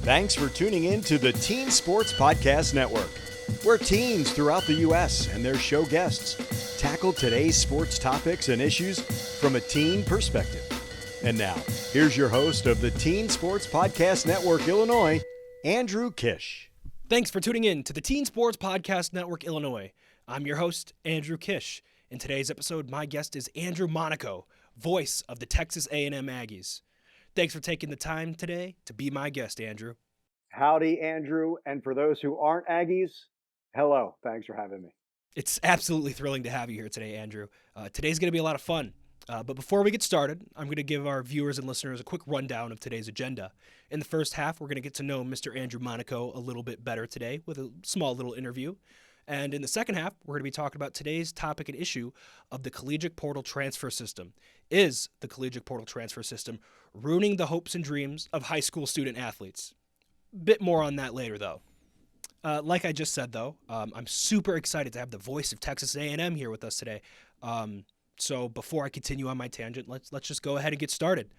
Thanks for tuning in to the Teen Sports Podcast Network, where teens throughout the U.S. and their show guests tackle today's sports topics and issues from a teen perspective. And now, here's your host of the Teen Sports Podcast Network Illinois, Andrew Kish. Thanks for tuning in to the Teen Sports Podcast Network Illinois. I'm your host, Andrew Kish. In today's episode, my guest is Andrew Monaco, voice of the Texas A&M Aggies. Thanks for taking the time today to be my guest, Andrew. Howdy, Andrew. And for those who aren't Aggies, hello. Thanks for having me. It's absolutely thrilling to have you here today, Andrew. Today's going to be a lot of fun. But before we get started, I'm going to give our viewers and listeners a quick rundown of today's agenda. In the first half, we're going to get to know Mr. Andrew Monaco a little bit better today with a small little interview. And in the second half, we're going to be talking about today's topic and issue of the collegiate portal transfer system. Is the collegiate portal transfer system ruining the hopes and dreams of high school student athletes? Bit more on that later, though. Like I just said, though, I'm super excited to have the voice of Texas A&M here with us today. So before I continue on my tangent, let's just go ahead and get started.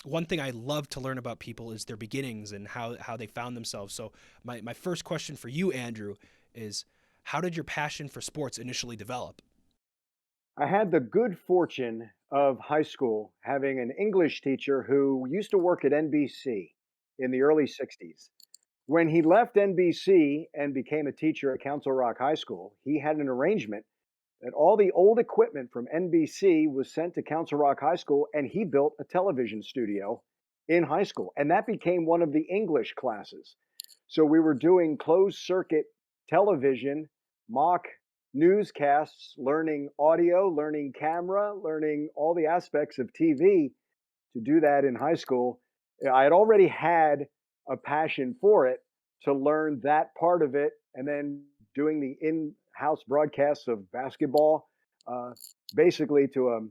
One thing I love to learn about people is their beginnings and how they found themselves. So my first question for you, Andrew, is how did your passion for sports initially develop? I had the good fortune of high school having an English teacher who used to work at NBC in the early 60s. When he left NBC and became a teacher at Council Rock High School, he had an arrangement that all the old equipment from NBC was sent to Council Rock High School, and he built a television studio in high school. And that became one of the English classes. So we were doing closed circuit television, mock newscasts, learning audio, learning camera, learning all the aspects of TV. To do that in high school, I had already had a passion for it, to learn that part of it, and then doing the in-house broadcasts of basketball, basically to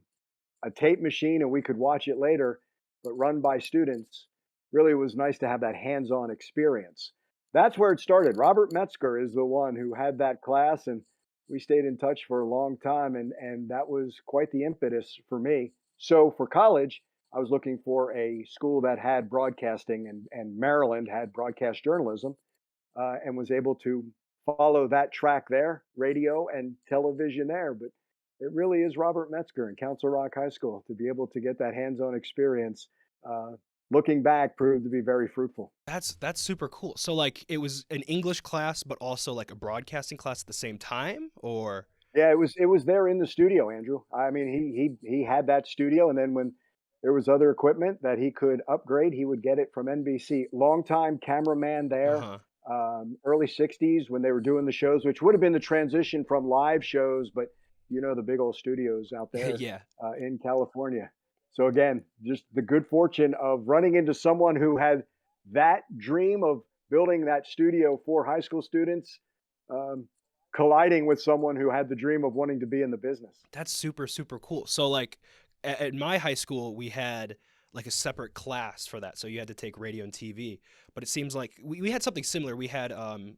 a tape machine, and we could watch it later, but run by students. Really was nice to have that hands-on experience. That's where it started. Robert Metzger is the one who had that class, and we stayed in touch for a long time, and that was quite the impetus for me. So for college, I was looking for a school that had broadcasting, and Maryland had broadcast journalism, and was able to follow that track there, radio and television there. But it really is Robert Metzger and Council Rock High School to be able to get that hands-on experience. Looking back, proved to be very fruitful. That's super cool. So like it was an English class, but also like a broadcasting class at the same time, or? Yeah, it was there in the studio, Andrew. I mean, he had that studio, and then when there was other equipment that he could upgrade, he would get it from NBC. Longtime cameraman there, early 60s when they were doing the shows, which would have been the transition from live shows, but the big old studios out there in California. So again, just the good fortune of running into someone who had that dream of building that studio for high school students, colliding with someone who had the dream of wanting to be in the business. That's super, super cool. So like at my high school, we had like a separate class for that. So you had to take radio and TV, but it seems like we had something similar. We had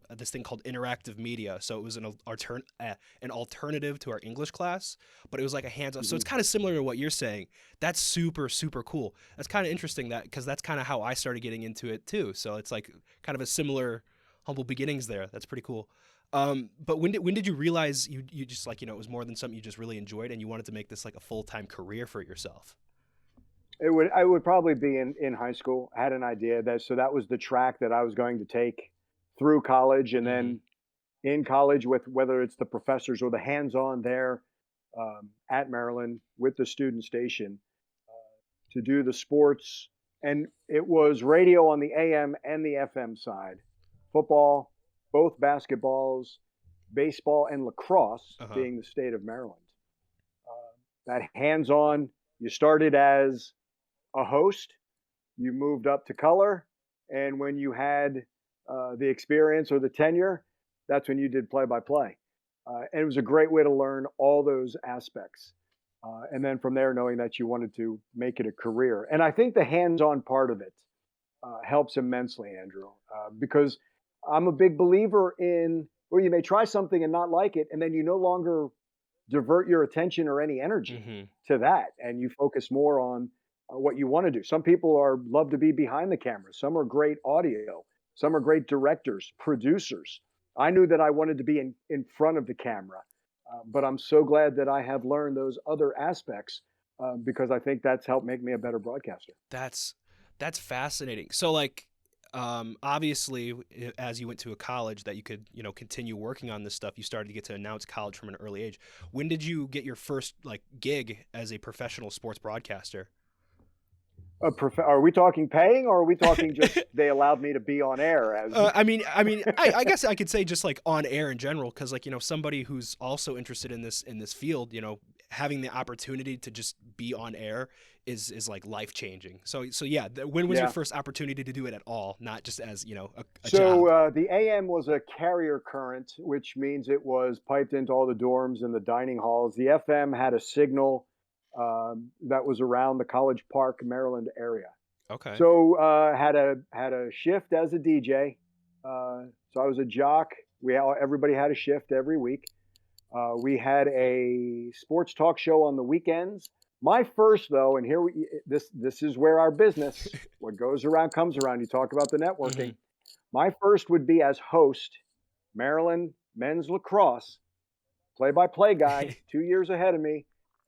this thing called interactive media. So it was an alternative to our English class, but it was like a hands-on. Mm-hmm. So it's kind of similar to what you're saying. That's super, super cool. That's kind of interesting because that's kind of how I started getting into it too. So it's like kind of a similar humble beginnings there. That's pretty cool. But when did you realize you just like, it was more than something you just really enjoyed and you wanted to make this like a full-time career for yourself? I would probably be in high school. I had an idea that was the track that I was going to take through college, and then in college with whether it's the professors or the hands-on there at Maryland with the student station to do the sports. And it was radio on the AM and the FM side, football, both basketballs, baseball, and lacrosse being the state of Maryland. That hands-on, you started as a host, you moved up to color, and when you had the experience or the tenure, that's when you did play-by-play. And it was a great way to learn all those aspects. And then from there, knowing that you wanted to make it a career. And I think the hands-on part of it helps immensely, Andrew, because I'm a big believer in where you may try something and not like it, and then you no longer divert your attention or any energy to that, and you focus more on what you want to do. Some people love to be behind the camera. Some are great audio. Some are great directors, producers. I knew that I wanted to be in front of the camera, but I'm so glad that I have learned those other aspects because I think that's helped make me a better broadcaster. That's fascinating. So like obviously as you went to a college that you could, continue working on this stuff, you started to get to announce college from an early age. When did you get your first like gig as a professional sports broadcaster? Are we talking paying, or are we talking just they allowed me to be on air? As I guess I could say just like on air in general, because like somebody who's also interested in this field, having the opportunity to just be on air is like life changing. So yeah, when was your first opportunity to do it at all, not just as a job? The AM was a carrier current, which means it was piped into all the dorms and the dining halls. The FM had a signal that was around the College Park, Maryland area. Okay. So had a shift as a DJ. So I was a jock. Everybody had a shift every week. We had a sports talk show on the weekends. My first, though, and this is where our business, what goes around comes around. You talk about the networking. Mm-hmm. My first would be as host, Maryland men's lacrosse, play-by-play guy, 2 years ahead of me.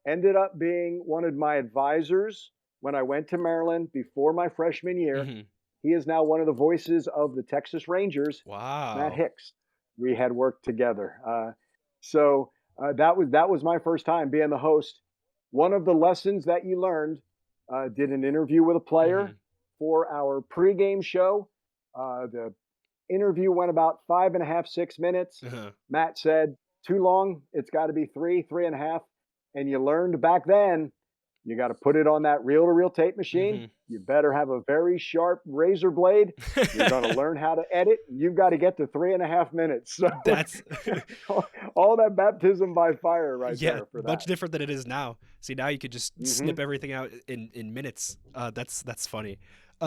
Ended up being one of my advisors when I went to Maryland before my freshman year. Mm-hmm. He is now one of the voices of the Texas Rangers. Wow. Matt Hicks. We had worked together. So that was my first time being the host. One of the lessons that you learned, did an interview with a player mm-hmm. for our pregame show. The interview went about 5.5, 6 minutes. Uh-huh. Matt said, too long. It's got to be 3.5. And you learned back then, you got to put it on that reel-to-reel tape machine. Mm-hmm. You better have a very sharp razor blade. You're going to learn how to edit. You've got to get to 3.5 minutes. So that's all that baptism by fire right there for that. Much different than it is now. See, now you could just mm-hmm. snip everything out in minutes. That's funny.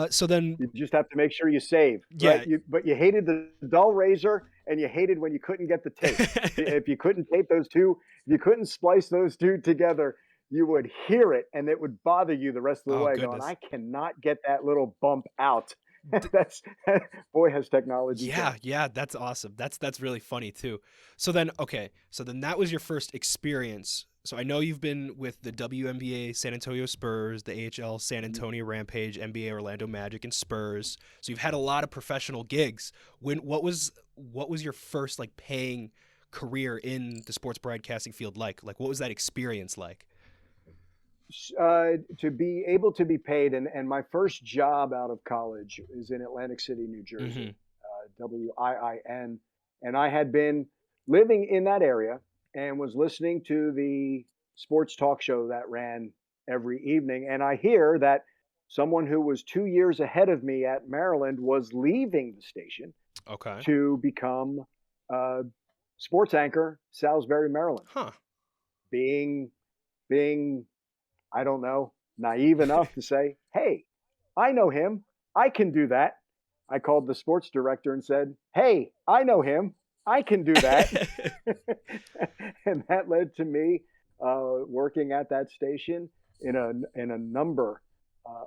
So then you just have to make sure you save. Yeah. Right? But you hated the dull razor, and you hated when you couldn't get the tape. If you couldn't tape those two, if you couldn't splice those two together, you would hear it, and it would bother you the rest of the way. Goodness. Going, I cannot get that little bump out. Boy, has technology. Yeah, that's awesome. That's really funny too. So then that was your first experience. So I know you've been with the WNBA San Antonio Spurs, the AHL San Antonio Rampage, NBA Orlando Magic, and Spurs. So you've had a lot of professional gigs. What was your first like paying career in the sports broadcasting field like? Like what was that experience like? To be able to be paid, and my first job out of college is in Atlantic City, New Jersey, WIIN, and I had been living in that area and was listening to the sports talk show that ran every evening. And I hear that someone who was 2 years ahead of me at Maryland was leaving the station to become a sports anchor, Salisbury, Maryland. Huh. Being, I don't know, naive enough to say, hey, I know him. I can do that. I called the sports director and said, hey, I know him. I can do that. And that led to me working at that station in a number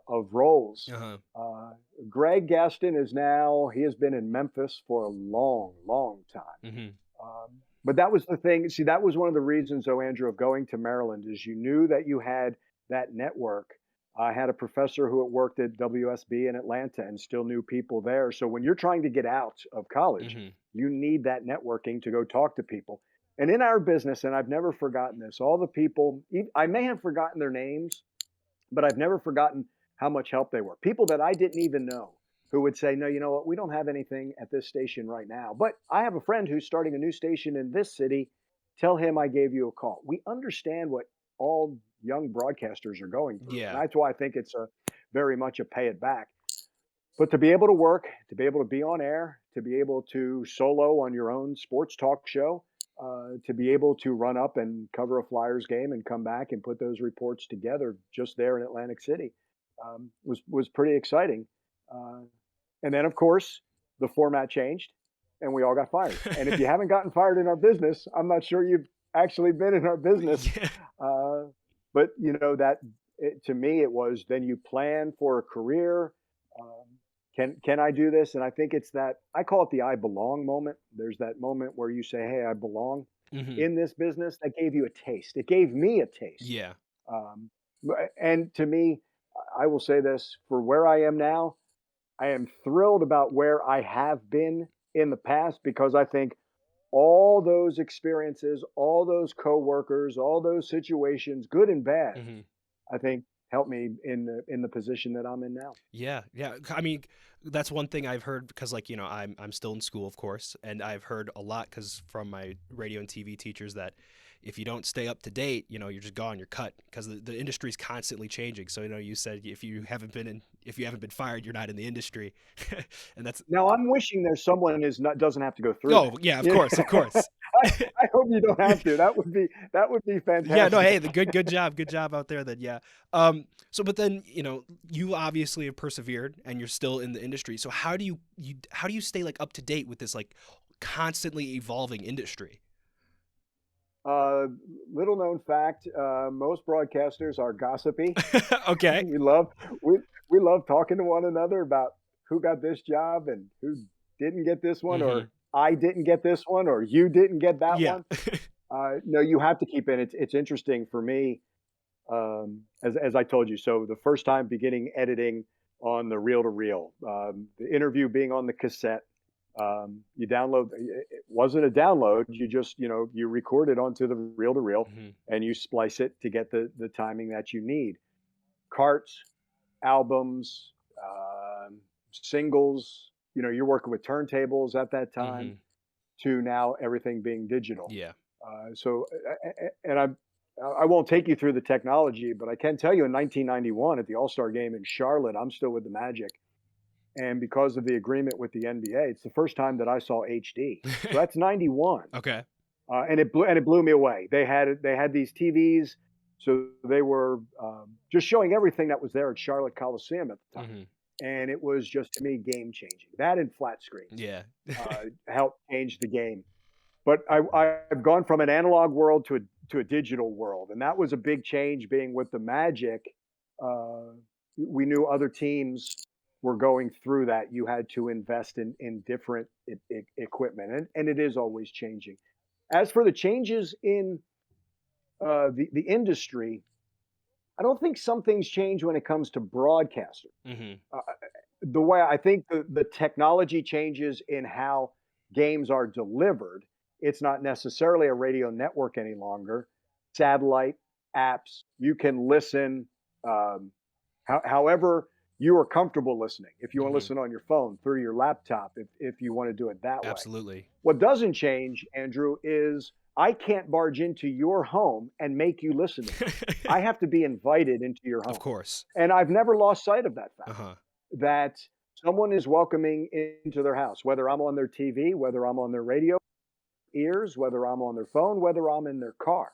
of roles. Uh-huh. Greg Gaston he has been in Memphis for a long, long time. Mm-hmm. But that was the thing. See, that was one of the reasons, though, Andrew, of going to Maryland is you knew that you had that network. I had a professor who had worked at WSB in Atlanta and still knew people there. So when you're trying to get out of college, mm-hmm. you need that networking to go talk to people. And in our business, and I've never forgotten this, all the people, I may have forgotten their names, but I've never forgotten how much help they were. People that I didn't even know who would say, no, you know what, we don't have anything at this station right now, but I have a friend who's starting a new station in this city. Tell him I gave you a call. We understand what all young broadcasters are going through. Yeah. And that's why I think it's very much a pay it back. But to be able to work, to be able to be on air, to be able to solo on your own sports talk show, to be able to run up and cover a Flyers game and come back and put those reports together just there in Atlantic City was pretty exciting. And then, of course, the format changed and we all got fired. And if you haven't gotten fired in our business, I'm not sure you've actually been in our business. Yeah. But, you know, that to me, it was then you plan for a career. Um, can I do this? And I think it's that I call it the I belong moment. There's that moment where you say, "Hey, I belong Hmm. in this business." That gave you a taste. It gave me a taste. Yeah. Um, and to me, I will say this for where I am now. I am thrilled about where I have been in the past because I think all those experiences, all those coworkers, all those situations, good and bad, Hmm. I think helped me in the position that I'm in now. Yeah, yeah. I mean, that's one thing I've heard because, like, I'm still in school, of course, and I've heard a lot because from my radio and TV teachers that if you don't stay up to date, you're just gone, you're cut because the industry is constantly changing. So, you said if you haven't been fired, you're not in the industry, and that's Now I'm wishing there's someone is not doesn't have to go through oh that. yeah, of You course, know? of course. I hope you don't have to. That would be Yeah, no, hey, fantastic. the good job out there. Then, yeah. So, but then, you obviously have persevered, and you're still in the industry. So, how do you stay like up to date with this like constantly evolving industry? Uh, Little known fact: most broadcasters are gossipy. Okay. We love we we love talking to one another about who got this job and who didn't get this one, Hmm. or I didn't get this one, or you didn't get that Yeah. one. No, you have to keep it. It's interesting for me, as I told you. So the first time beginning editing on the reel to reel, the interview being on the cassette, you download. It wasn't a download. You just you record it onto the reel to reel, Hmm. and you splice it to get the timing that you need. Carts, albums, singles. You're working with turntables at that time Hmm. to now everything being digital. Yeah. And I won't take you through the technology, but I can tell you in 1991 at the All-Star game in Charlotte, I'm still with the Magic. And because of the agreement with the NBA, it's the first time that I saw HD. So that's 91. Okay. And it blew me away. They had these TVs, so they were just showing everything that was there at Charlotte Coliseum at the time, Hmm. and it was just to me game changing. That and flat screens Yeah. helped change the game. But I've gone from an analog world to a digital world, and that was a big change. Being with the Magic, uh, we knew other teams were going through that. You had to invest in different equipment, and it is always changing. As for the changes in the industry, I don't think some things change when it comes to broadcaster. Hmm. Uh, the way I think the technology changes in how games are delivered, it's not necessarily a radio network any longer. Satellite apps, you can listen however you are comfortable listening. If you want to Hmm. listen on your phone, through your laptop, if you want to do it that way. Absolutely. What doesn't change, Andrew, is I can't barge into your home and make you listen to me. I have to be invited into your Of home. course. And I've never lost sight of that Uh fact huh. that someone is welcoming into their house, whether I'm on their TV, whether I'm on their radio ears, whether I'm on their phone, whether I'm in their car.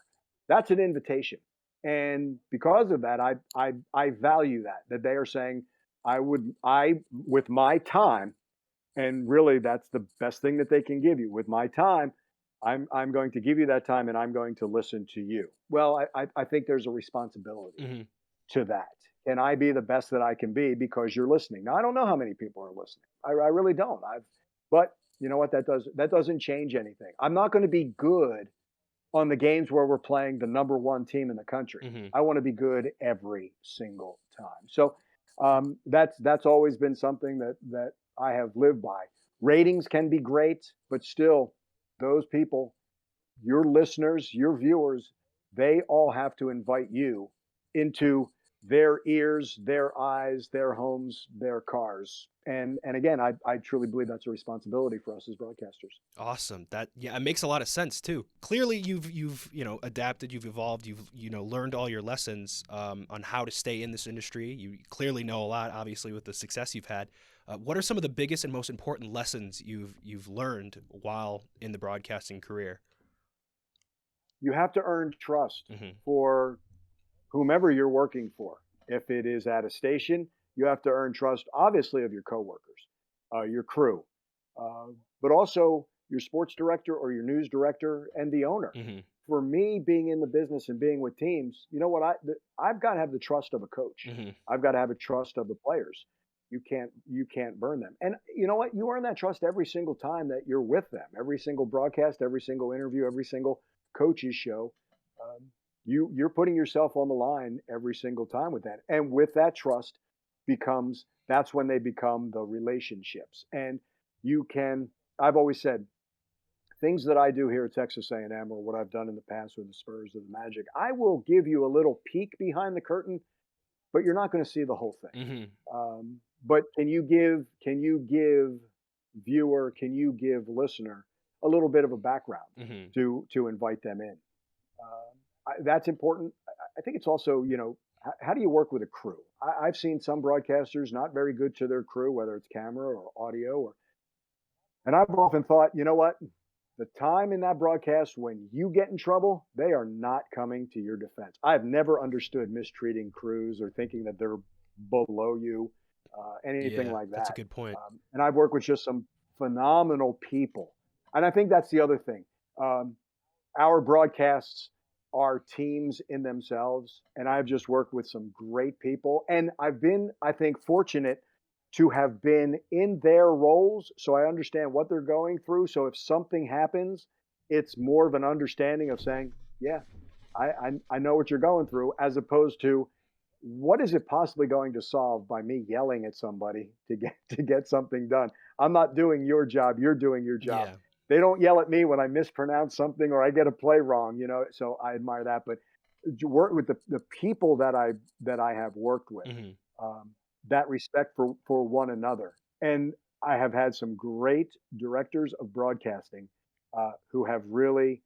That's an invitation. And because of that, I value that they are saying I with my time, and really that's the best thing that they can give you. With my time, I'm going to give you that time and I'm going to listen to you. Well, I think there's a responsibility Hmm. to that. Can I be the best that I can be because you're listening? Now I don't know how many people are listening. I really don't. But you know what? That doesn't change anything. I'm not going to be good on the games where we're playing the number one team in the country. Hmm. I want to be good every single time. So that's always been something that I have lived by. Ratings can be great, but still, those people, your listeners, your viewers, they all have to invite you into their ears, their eyes, their homes, their cars. And again, I truly believe that's a responsibility for us as broadcasters. Awesome. That yeah, it makes a lot of sense too. Clearly, you've adapted, you've evolved, you've learned all your lessons on how to stay in this industry. You clearly know a lot, obviously, with the success you've had. What are some of the biggest and most important lessons you've learned while in the broadcasting career? You have to earn trust Hmm. for whomever you're working for. If it is at a station, you have to earn trust, obviously, of your coworkers, your crew, uh, but also your sports director or your news director and the owner. Hmm. for me, being in the business and being with teams, you know what? I've got to have the trust of a coach. Hmm. I've got to have a trust of the players. You can't burn them. And you know what? You earn that trust every single time that you're with them. Every single broadcast, every single interview, every single coach's show. Um, you're putting yourself on the line every single time with that. And with that trust that's when they become the relationships. And you can. I've always said things that I do here at Texas A&M or what I've done in the past with the Spurs or the Magic, I will give you a little peek behind the curtain, but you're not going to see the whole thing. Hmm. But can you give viewer, can you give listener a little bit of a background Hmm. to invite them in? That's important. I think it's also, how do you work with a crew? I've seen some broadcasters not very good to their crew, whether it's camera or audio, and I've often thought, you know what? The time in that broadcast when you get in trouble, they are not coming to your defense. I've never understood mistreating crews or thinking that they're below you, anything Yeah, like that's a that. good point. And I've worked with just some phenomenal people. And I think that's the other thing. Our broadcasts are teams in themselves. And I've just worked with some great people. And I've been, I think, fortunate to have been in their roles, so I understand what they're going through. So if something happens, it's more of an understanding of saying, yeah, I know what you're going through, as opposed to what is it possibly going to solve by me yelling at somebody to get something done. I'm not doing your job, you're doing your job. Yeah. They don't yell at me when I mispronounce something or I get a play wrong, so I admire that. But to work with the people that I have worked with, Hmm. um, that respect for one another. And I have had some great directors of broadcasting who have really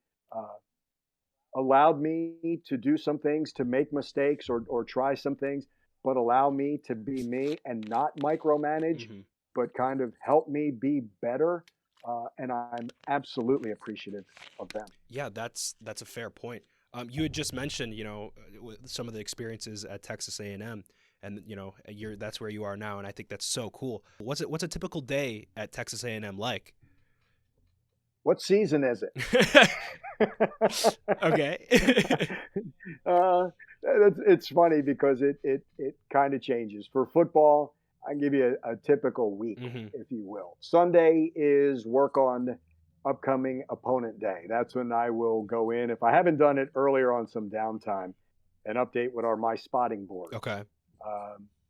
allowed me to do some things, to make mistakes or try some things, but allow me to be me and not micromanage, Hmm. but kind of help me be better. And I'm absolutely appreciative of them. Yeah, that's a fair point. You had just mentioned, some of the experiences at Texas A&M, and that's where you are now, and I think that's so cool. What's a typical day at Texas A&M like? What season is it? Okay. It's funny because it kind of changes. For football, I can give you a typical week, Hmm. if you will. Sunday is work on upcoming opponent day. That's when I will go in, if I haven't done it earlier on some downtime, and update what are my spotting board. Okay.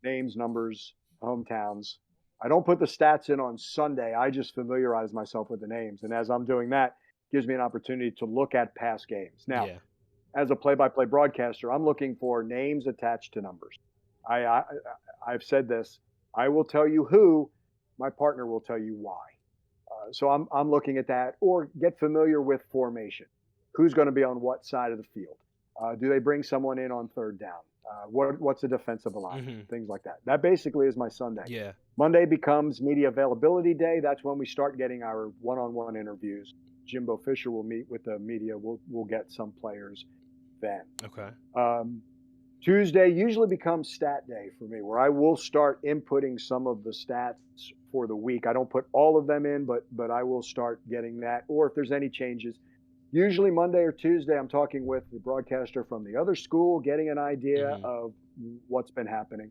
Names, numbers, hometowns. I don't put the stats in on Sunday. I just familiarize myself with the names. And as I'm doing that, gives me an opportunity to look at past games. Now, Yeah. as a play-by-play broadcaster, I'm looking for names attached to numbers. I've said this. I will tell you who. My partner will tell you why. So I'm looking at that, or get familiar with formation. Who's going to be on what side of the field? Do they bring someone in on third down? What's the defensive alignment? Hmm. Things like that. That basically is my Sunday. Yeah. Monday becomes media availability day. That's when we start getting our one-on-one interviews. Jimbo Fisher will meet with the media. We'll get some players then. Okay. Tuesday usually becomes stat day for me, where I will start inputting some of the stats for the week. I don't put all of them in, but I will start getting that. Or if there's any changes, usually Monday or Tuesday, I'm talking with the broadcaster from the other school, getting an idea Hmm. of what's been happening.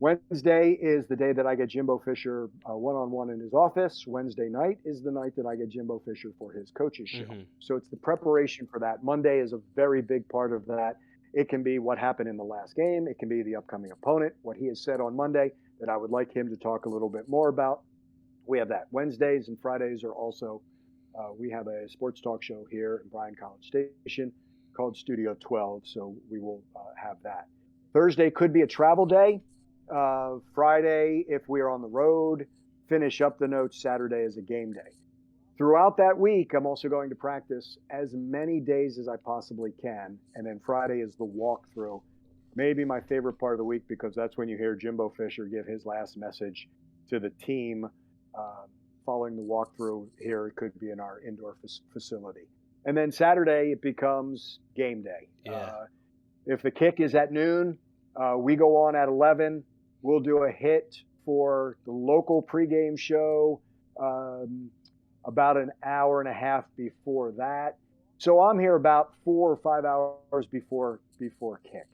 Wednesday is the day that I get Jimbo Fisher one-on-one in his office. Wednesday night is the night that I get Jimbo Fisher for his coach's show. Hmm. So it's the preparation for that. Monday is a very big part of that. It can be what happened in the last game. It can be the upcoming opponent, what he has said on Monday that I would like him to talk a little bit more about. We have that. Wednesdays and Fridays are also, we have a sports talk show here in Bryan College Station called Studio 12, so we will have that. Thursday could be a travel day. Friday, if we are on the road, finish up the notes. Saturday is a game day. Throughout that week, I'm also going to practice as many days as I possibly can. And then Friday is the walkthrough. Maybe my favorite part of the week, because that's when you hear Jimbo Fisher give his last message to the team following the walkthrough here. It could be in our indoor facility. And then Saturday, it becomes game day. Yeah. If the kick is at noon, we go on at 11. We'll do a hit for the local pregame show about an hour and a half before that. So I'm here about 4 or 5 hours before kick.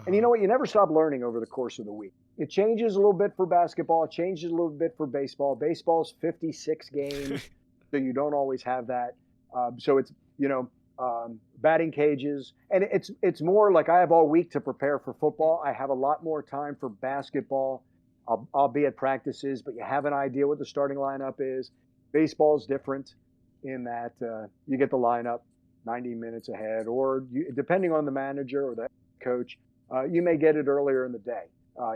And you know what? You never stop learning over the course of the week. It changes a little bit for basketball. It changes a little bit for baseball. Baseball's 56 games, so you don't always have that. So it's, batting cages. And it's more like I have all week to prepare for football. I have a lot more time for basketball. I'll be at practices, but you have an idea what the starting lineup is. Baseball's different in that you get the lineup 90 minutes ahead, or depending on the manager or the coach, you may get it earlier in the day.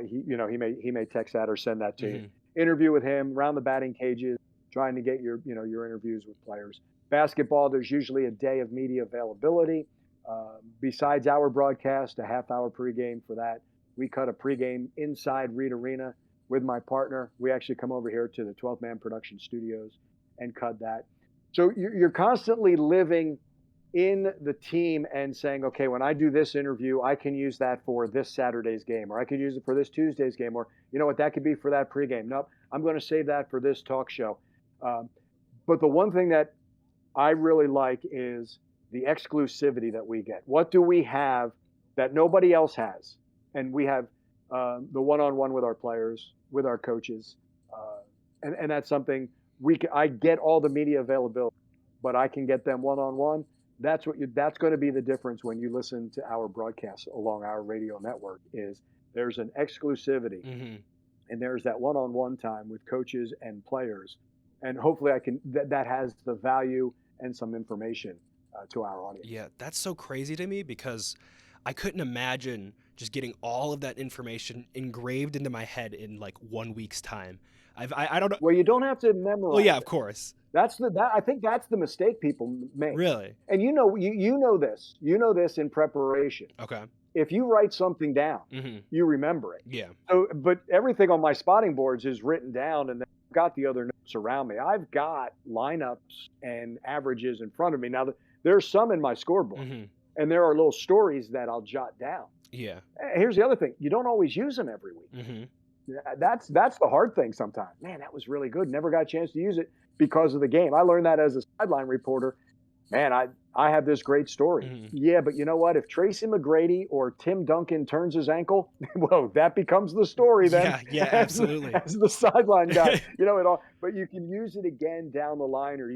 He may text that or send that to you. Interview with him around the batting cages, trying to get your interviews with players. Basketball, there's usually a day of media availability. Besides our broadcast, a half-hour pregame for that. We cut a pregame inside Reed Arena with my partner. We actually come over here to the 12th Man Production Studios and cut that. So you're constantly living in the team and saying, okay, when I do this interview, I can use that for this Saturday's game, or I could use it for this Tuesday's game, or you know what, that could be for that pregame. Nope, I'm going to save that for this talk show. But the one thing that I really like is the exclusivity that we get. What do we have that nobody else has? And we have the one-on-one with our players, with our coaches, and that's something I get all the media availability, but I can get them one-on-one. That's going to be the difference when you listen to our broadcasts along our radio network. Is there's an exclusivity, and there's that one-on-one time with coaches and players, and hopefully that has the value and some information to our audience. Yeah, that's so crazy to me because I couldn't imagine just getting all of that information engraved into my head in like 1 week's time. I don't know. Well, you don't have to memorize. Well, yeah, of course. I think that's the mistake people make. Really? And you know this in preparation. Okay. If you write something down, you remember it. Yeah. So, but everything on my spotting boards is written down, and then I've got the other notes around me. I've got lineups and averages in front of me. Now, there's some in my scoreboard, and there are little stories that I'll jot down. Yeah. Here's the other thing: you don't always use them every week. That's the hard thing sometimes. Man, that was really good. Never got a chance to use it because of the game. I learned that as a sideline reporter. Man, I have this great story. Yeah, but you know what? If Tracy McGrady or Tim Duncan turns his ankle, whoa, that becomes the story then. Yeah, absolutely. As the sideline guy, it all. But you can use it again down the line, or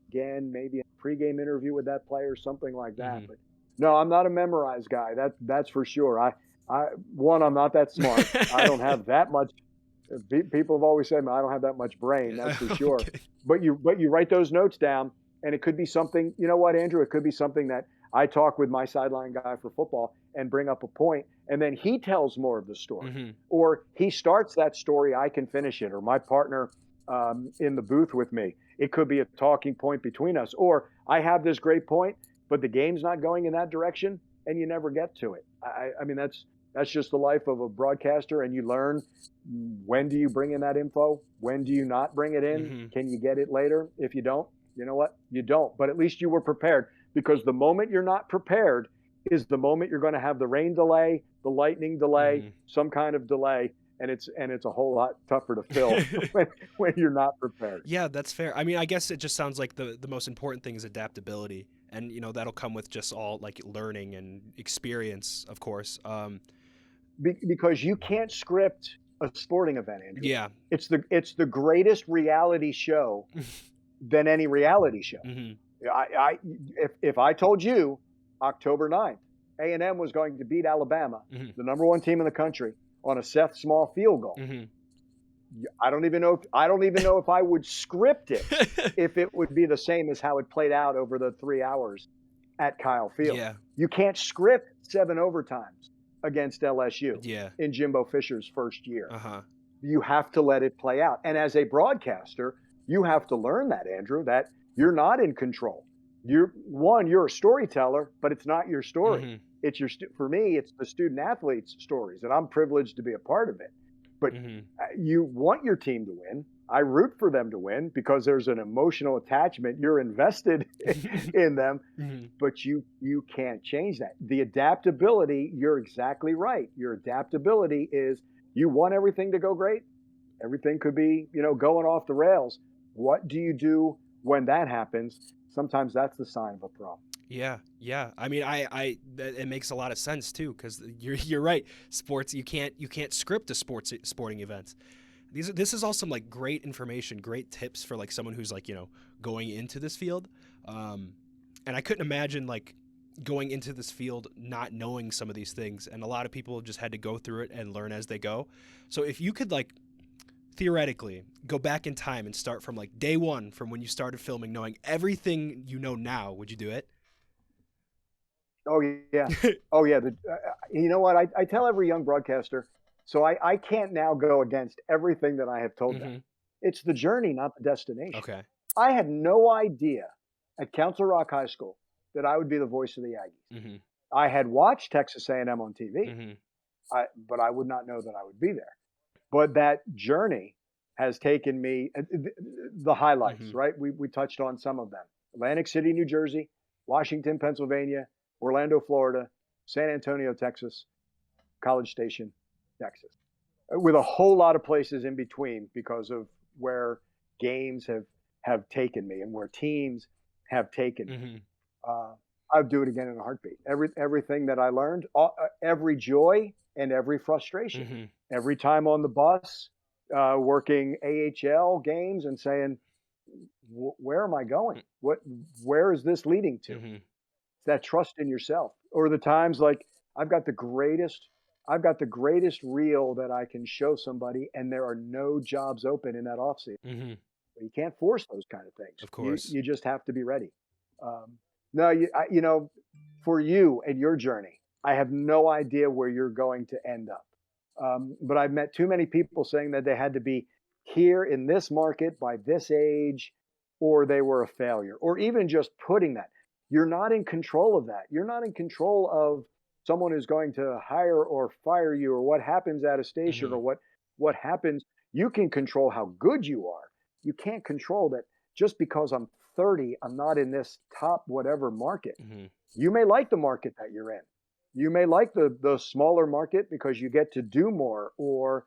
again maybe a pregame interview with that player, something like that. But no, I'm not a memorized guy. That's for sure. I'm not that smart. I don't have that much. People have always said, I don't have that much brain. That's for sure. Okay. But you write those notes down, and it could be something. You know what, Andrew? It could be something that I talk with my sideline guy for football and bring up a point, and then he tells more of the story, or he starts that story. I can finish it, or my partner in the booth with me. It could be a talking point between us, or I have this great point, but the game's not going in that direction, and you never get to it. I mean, that's just the life of a broadcaster, and you learn when do you bring in that info, when do you not bring it in, can you get it later? If you don't, you know what, you don't, but at least you were prepared, because the moment you're not prepared is the moment you're going to have the rain delay, the lightning delay, some kind of delay, and it's a whole lot tougher to fill when you're not prepared. Yeah, that's fair. I mean, I guess it just sounds like the most important thing is adaptability, and that'll come with just all like learning and experience, of course. Because you can't script a sporting event, Andrew. Yeah. It's the greatest reality show than any reality show. If I told you October 9th, A&M was going to beat Alabama, the number one team in the country, on a Seth Small field goal, I don't even know if I would script it if it would be the same as how it played out over the 3 hours at Kyle Field. Yeah. You can't script 7 overtimes against LSU in Jimbo Fisher's first year. You have to let it play out. And as a broadcaster, you have to learn that, Andrew, that you're not in control. You're a storyteller, but it's not your story. It's for me, it's the student athletes' stories, and I'm privileged to be a part of it. But you want your team to win. I root for them to win because there's an emotional attachment. You're invested in them, but you can't change that. The adaptability, you're exactly right. Your adaptability is you want everything to go great. Everything could be, going off the rails. What do you do when that happens? sometimes that's the sign of a pro. Yeah, yeah. I mean, it makes a lot of sense too, because you're right. Sports, you can't script a sporting events. This is all some like great information, great tips for like someone who's like, you know, going into this field. And I couldn't imagine like going into this field not knowing some of these things, and a lot of people just had to go through it and learn as they go. So if you could like theoretically go back in time and start from like day one, from when you started filming, knowing everything you know now, would you do it? Oh yeah. Oh yeah. You know what? I tell every young broadcaster, so I can't now go against everything that I have told them. It's the journey, not the destination. Okay. I had no idea at Council Rock High School that I would be the voice of the Aggies. I had watched Texas A&M on TV, but I would not know that I would be there. But that journey has taken me, the highlights, right? We touched on some of them. Atlantic City, New Jersey, Washington, Pennsylvania, Orlando, Florida, San Antonio, Texas, College Station, Texas, with a whole lot of places in between because of where games have taken me and where teams have taken me. I'd do it again in a heartbeat. Everything that I learned, every joy and every frustration, every time on the bus, working AHL games and saying, where am I going? Where is this leading to? That trust in yourself. Or the times like I've got the greatest reel that I can show somebody, and there are no jobs open in that offseason. You can't force those kind of things. Of course, you just have to be ready. No, for you and your journey, I have no idea where you're going to end up. But I've met too many people saying that they had to be here in this market by this age, or they were a failure, or even just putting that. You're not in control of that. You're not in control of someone who's going to hire or fire you, or what happens at a station, or what happens. You can control how good you are. You can't control that just because I'm 30, I'm not in this top whatever market. You may like the market that you're in. You may like the smaller market because you get to do more, or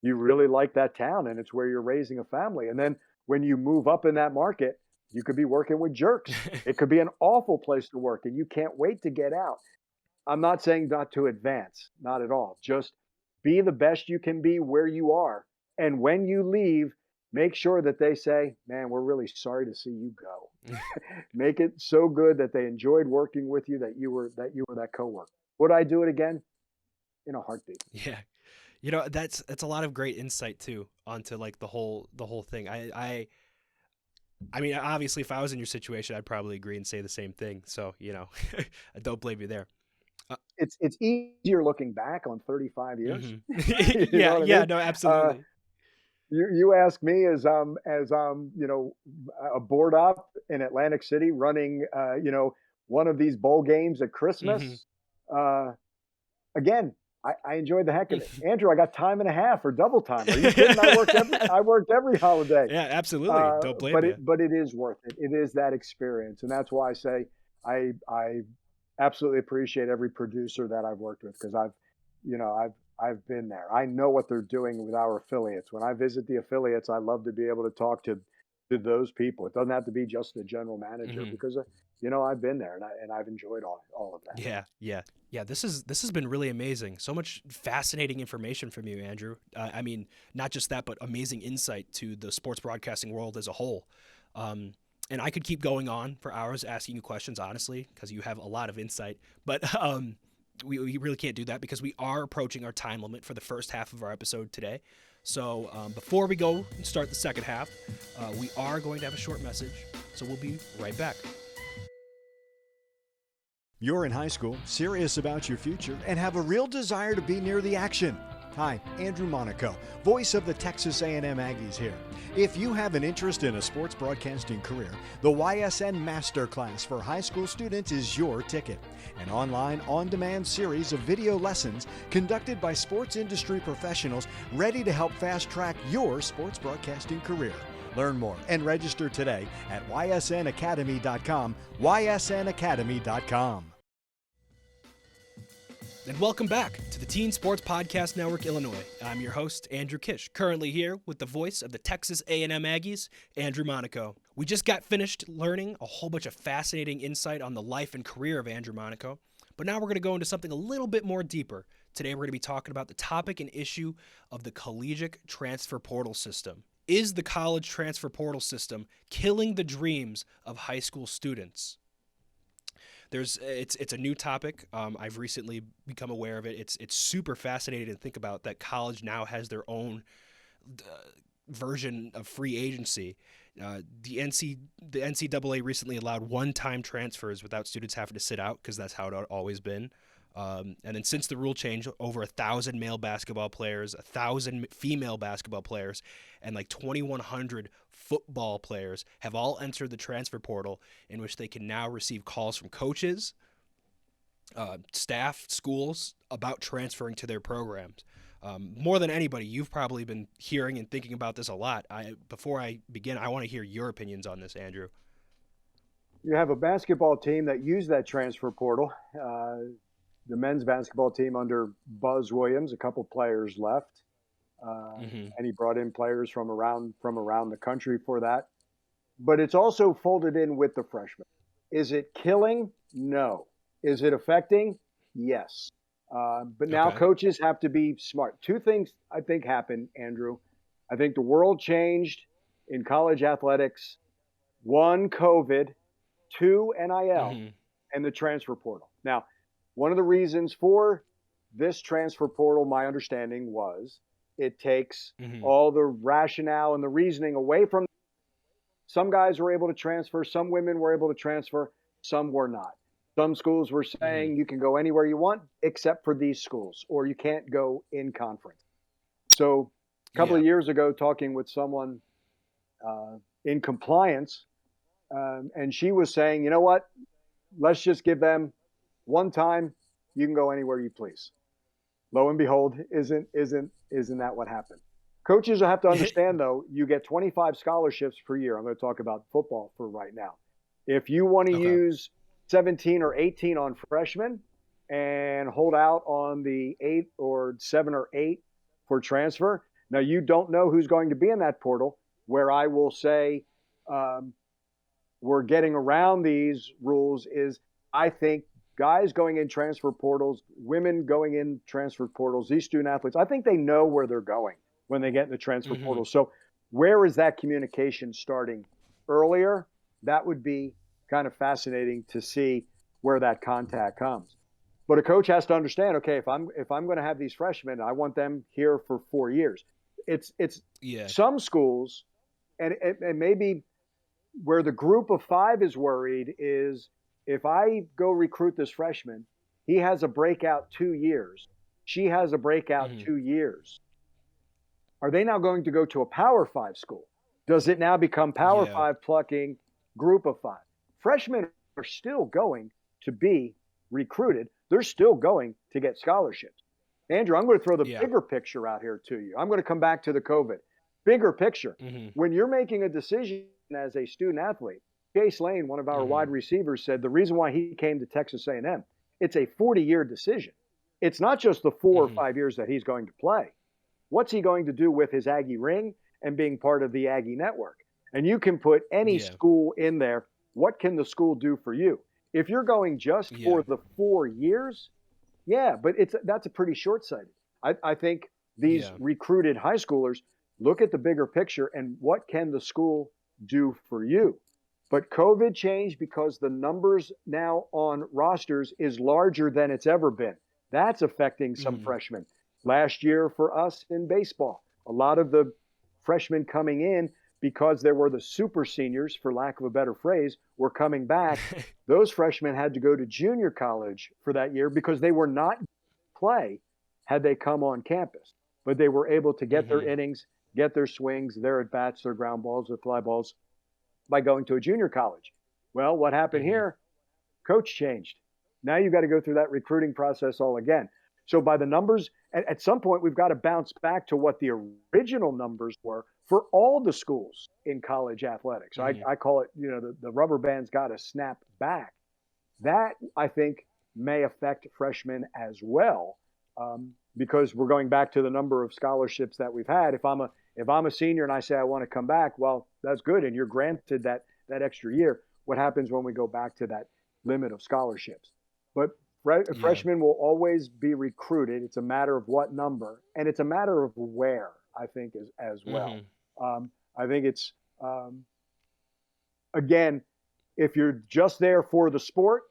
you really like that town and it's where you're raising a family. And then when you move up in that market, you could be working with jerks. It could be an awful place to work and you can't wait to get out. I'm not saying not to advance, not at all. Just be the best you can be where you are. And when you leave, make sure that they say, man, we're really sorry to see you go. Make it so good that they enjoyed working with you, that you were that coworker. Would I do it again? In a heartbeat. Yeah. You know, that's a lot of great insight too onto like the whole thing. I mean, obviously if I was in your situation, I'd probably agree and say the same thing. So, you know, I don't blame you there. It's easier looking back on 35 years. Yeah, no, absolutely. You ask me as I'm a board op in Atlantic City running one of these bowl games at Christmas. Again, I enjoyed the heck of it. Andrew, I got time and a half or double time. Are you kidding? I worked every holiday. Yeah, absolutely. Don't blame you. But it is worth it. It is that experience, and that's why I say I absolutely appreciate every producer that I've worked with, because I've been there. I know what they're doing with our affiliates. When I visit the affiliates, I love to be able to talk to those people. It doesn't have to be just the general manager, because I've been there and I've enjoyed all of that. Yeah. This has been really amazing. So much fascinating information from you, Andrew. I mean, not just that, but amazing insight to the sports broadcasting world as a whole. And I could keep going on for hours asking you questions, honestly, because you have a lot of insight. But we really can't do that because we are approaching our time limit for the first half of our episode today. So before we go and start the second half, we are going to have a short message. So we'll be right back. You're in high school, serious about your future, and have a real desire to be near the action. Hi, Andrew Monaco, voice of the Texas A&M Aggies here. If you have an interest in a sports broadcasting career, the YSN Masterclass for high school students is your ticket. An online, on-demand series of video lessons conducted by sports industry professionals ready to help fast-track your sports broadcasting career. Learn more and register today at ysnacademy.com, ysnacademy.com. And welcome back to the Teen Sports Podcast Network, Illinois. I'm your host, Andrew Kish, currently here with the voice of the Texas A&M Aggies, Andrew Monaco. We just got finished learning a whole bunch of fascinating insight on the life and career of Andrew Monaco, but now we're going to go into something a little bit more deeper. Today we're going to be talking about the topic and issue of the collegiate transfer portal system. Is the college transfer portal system killing the dreams of high school students? It's a new topic. I've recently become aware of it. It's super fascinating to think about that college now has their own version of free agency. The NCAA recently allowed one-time transfers without students having to sit out because that's how it had always been. And then since the rule change, over 1,000 male basketball players, 1,000 female basketball players, and like 2,100 football players have all entered the transfer portal, in which they can now receive calls from coaches, staff, schools about transferring to their programs. More than anybody, you've probably been hearing and thinking about this a lot. Before I begin, I want to hear your opinions on this, Andrew. You have a basketball team that used that transfer portal. The men's basketball team under Buzz Williams, a couple players left. And he brought in players from around the country for that. But it's also folded in with the freshmen. Is it killing? No. Is it affecting? Yes. But now coaches have to be smart. Two things I think happen, Andrew. I think the world changed in college athletics. One, COVID. Two, NIL and the transfer portal. Now, one of the reasons for this transfer portal, my understanding was, it takes all the rationale and the reasoning away from. Some guys were able to transfer, some women were able to transfer, some were not. Some schools were saying you can go anywhere you want except for these schools, or you can't go in conference. So a couple of years ago, talking with someone in compliance, and she was saying, you know what, let's just give them one time, you can go anywhere you please. Lo and behold, isn't that what happened? Coaches will have to understand, though, you get 25 scholarships per year. I'm going to talk about football for right now. If you want to use 17 or 18 on freshmen and hold out on the 8 or 7 or 8 for transfer, now you don't know who's going to be in that portal, where I will say we're getting around these rules is, I think, guys going in transfer portals, women going in transfer portals, these student athletes, I think they know where they're going when they get in the transfer portal. So where is that communication starting earlier? That would be kind of fascinating to see where that contact comes. But a coach has to understand, okay, if I'm going to have these freshmen, I want them here for 4 years. It's some schools, and maybe where the group of 5 is worried is, if I go recruit this freshman, he has a breakout 2 years. She has a breakout 2 years. Are they now going to go to a Power 5 school? Does it now become Power 5 plucking group of 5? Freshmen are still going to be recruited. They're still going to get scholarships. Andrew, I'm going to throw the bigger picture out here to you. I'm going to come back to the COVID. Bigger picture. When you're making a decision as a student athlete, Chase Lane, one of our wide receivers, said the reason why he came to Texas A&M, it's a 40-year decision. It's not just the 4 or 5 years that he's going to play. What's he going to do with his Aggie ring and being part of the Aggie network? And you can put any school in there. What can the school do for you? If you're going just for the 4 years, but that's a pretty short-sighted. I think these recruited high schoolers look at the bigger picture and what can the school do for you? But COVID changed because the numbers now on rosters is larger than it's ever been. That's affecting some freshmen. Last year for us in baseball, a lot of the freshmen coming in, because there were the super seniors, for lack of a better phrase, were coming back. Those freshmen had to go to junior college for that year because they were not play had they come on campus. But they were able to get their innings, get their swings, their at-bats, their ground balls, their fly balls, by going to a junior college. Well, what happened here? Coach changed. Now you've got to go through that recruiting process all again. So by the numbers, at some point, we've got to bounce back to what the original numbers were for all the schools in college athletics. I call it, the rubber band's got to snap back. That, I think, may affect freshmen as well, because we're going back to the number of scholarships that we've had. If I'm a senior and I say I want to come back, well, that's good, and you're granted that extra year. What happens when we go back to that limit of scholarships? But freshmen will always be recruited. It's a matter of what number, and it's a matter of where, I think, as well. I think it's, again, if you're just there for the sport,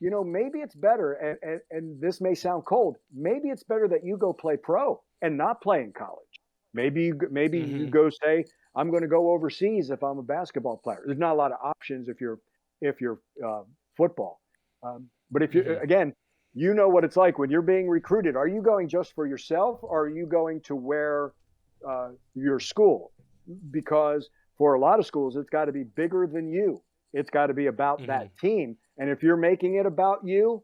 maybe it's better, and this may sound cold, maybe it's better that you go play pro and not play in college. Maybe you go say, I'm going to go overseas if I'm a basketball player. There's not a lot of options if you're football. But if you again, what it's like when you're being recruited. Are you going just for yourself, or are you going to wear your school? Because for a lot of schools, it's got to be bigger than you. It's got to be about that team. And if you're making it about you,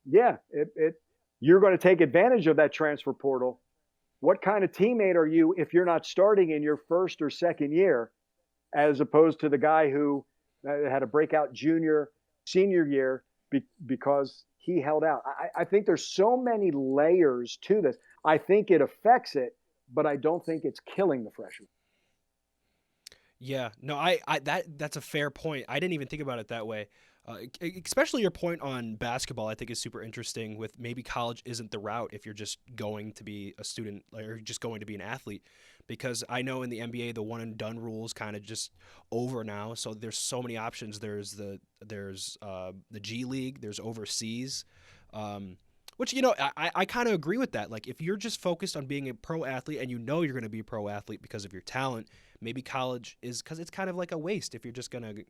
you're going to take advantage of that transfer portal. What kind of teammate are you if you're not starting in your first or second year, as opposed to the guy who had a breakout senior year because he held out? I think there's so many layers to this. I think it affects it, but I don't think it's killing the freshman. Yeah, no, that's a fair point. I didn't even think about it that way. Especially your point on basketball, I think is super interesting. With maybe college isn't the route if you're just going to be a student or just going to be an athlete, because I know in the NBA the one and done rule is kind of just over now. So there's so many options. There's the G League. There's overseas. Which, I kind of agree with that. Like, if you're just focused on being a pro athlete and you're going to be a pro athlete because of your talent, maybe college is, because it's kind of like a waste if you're just going to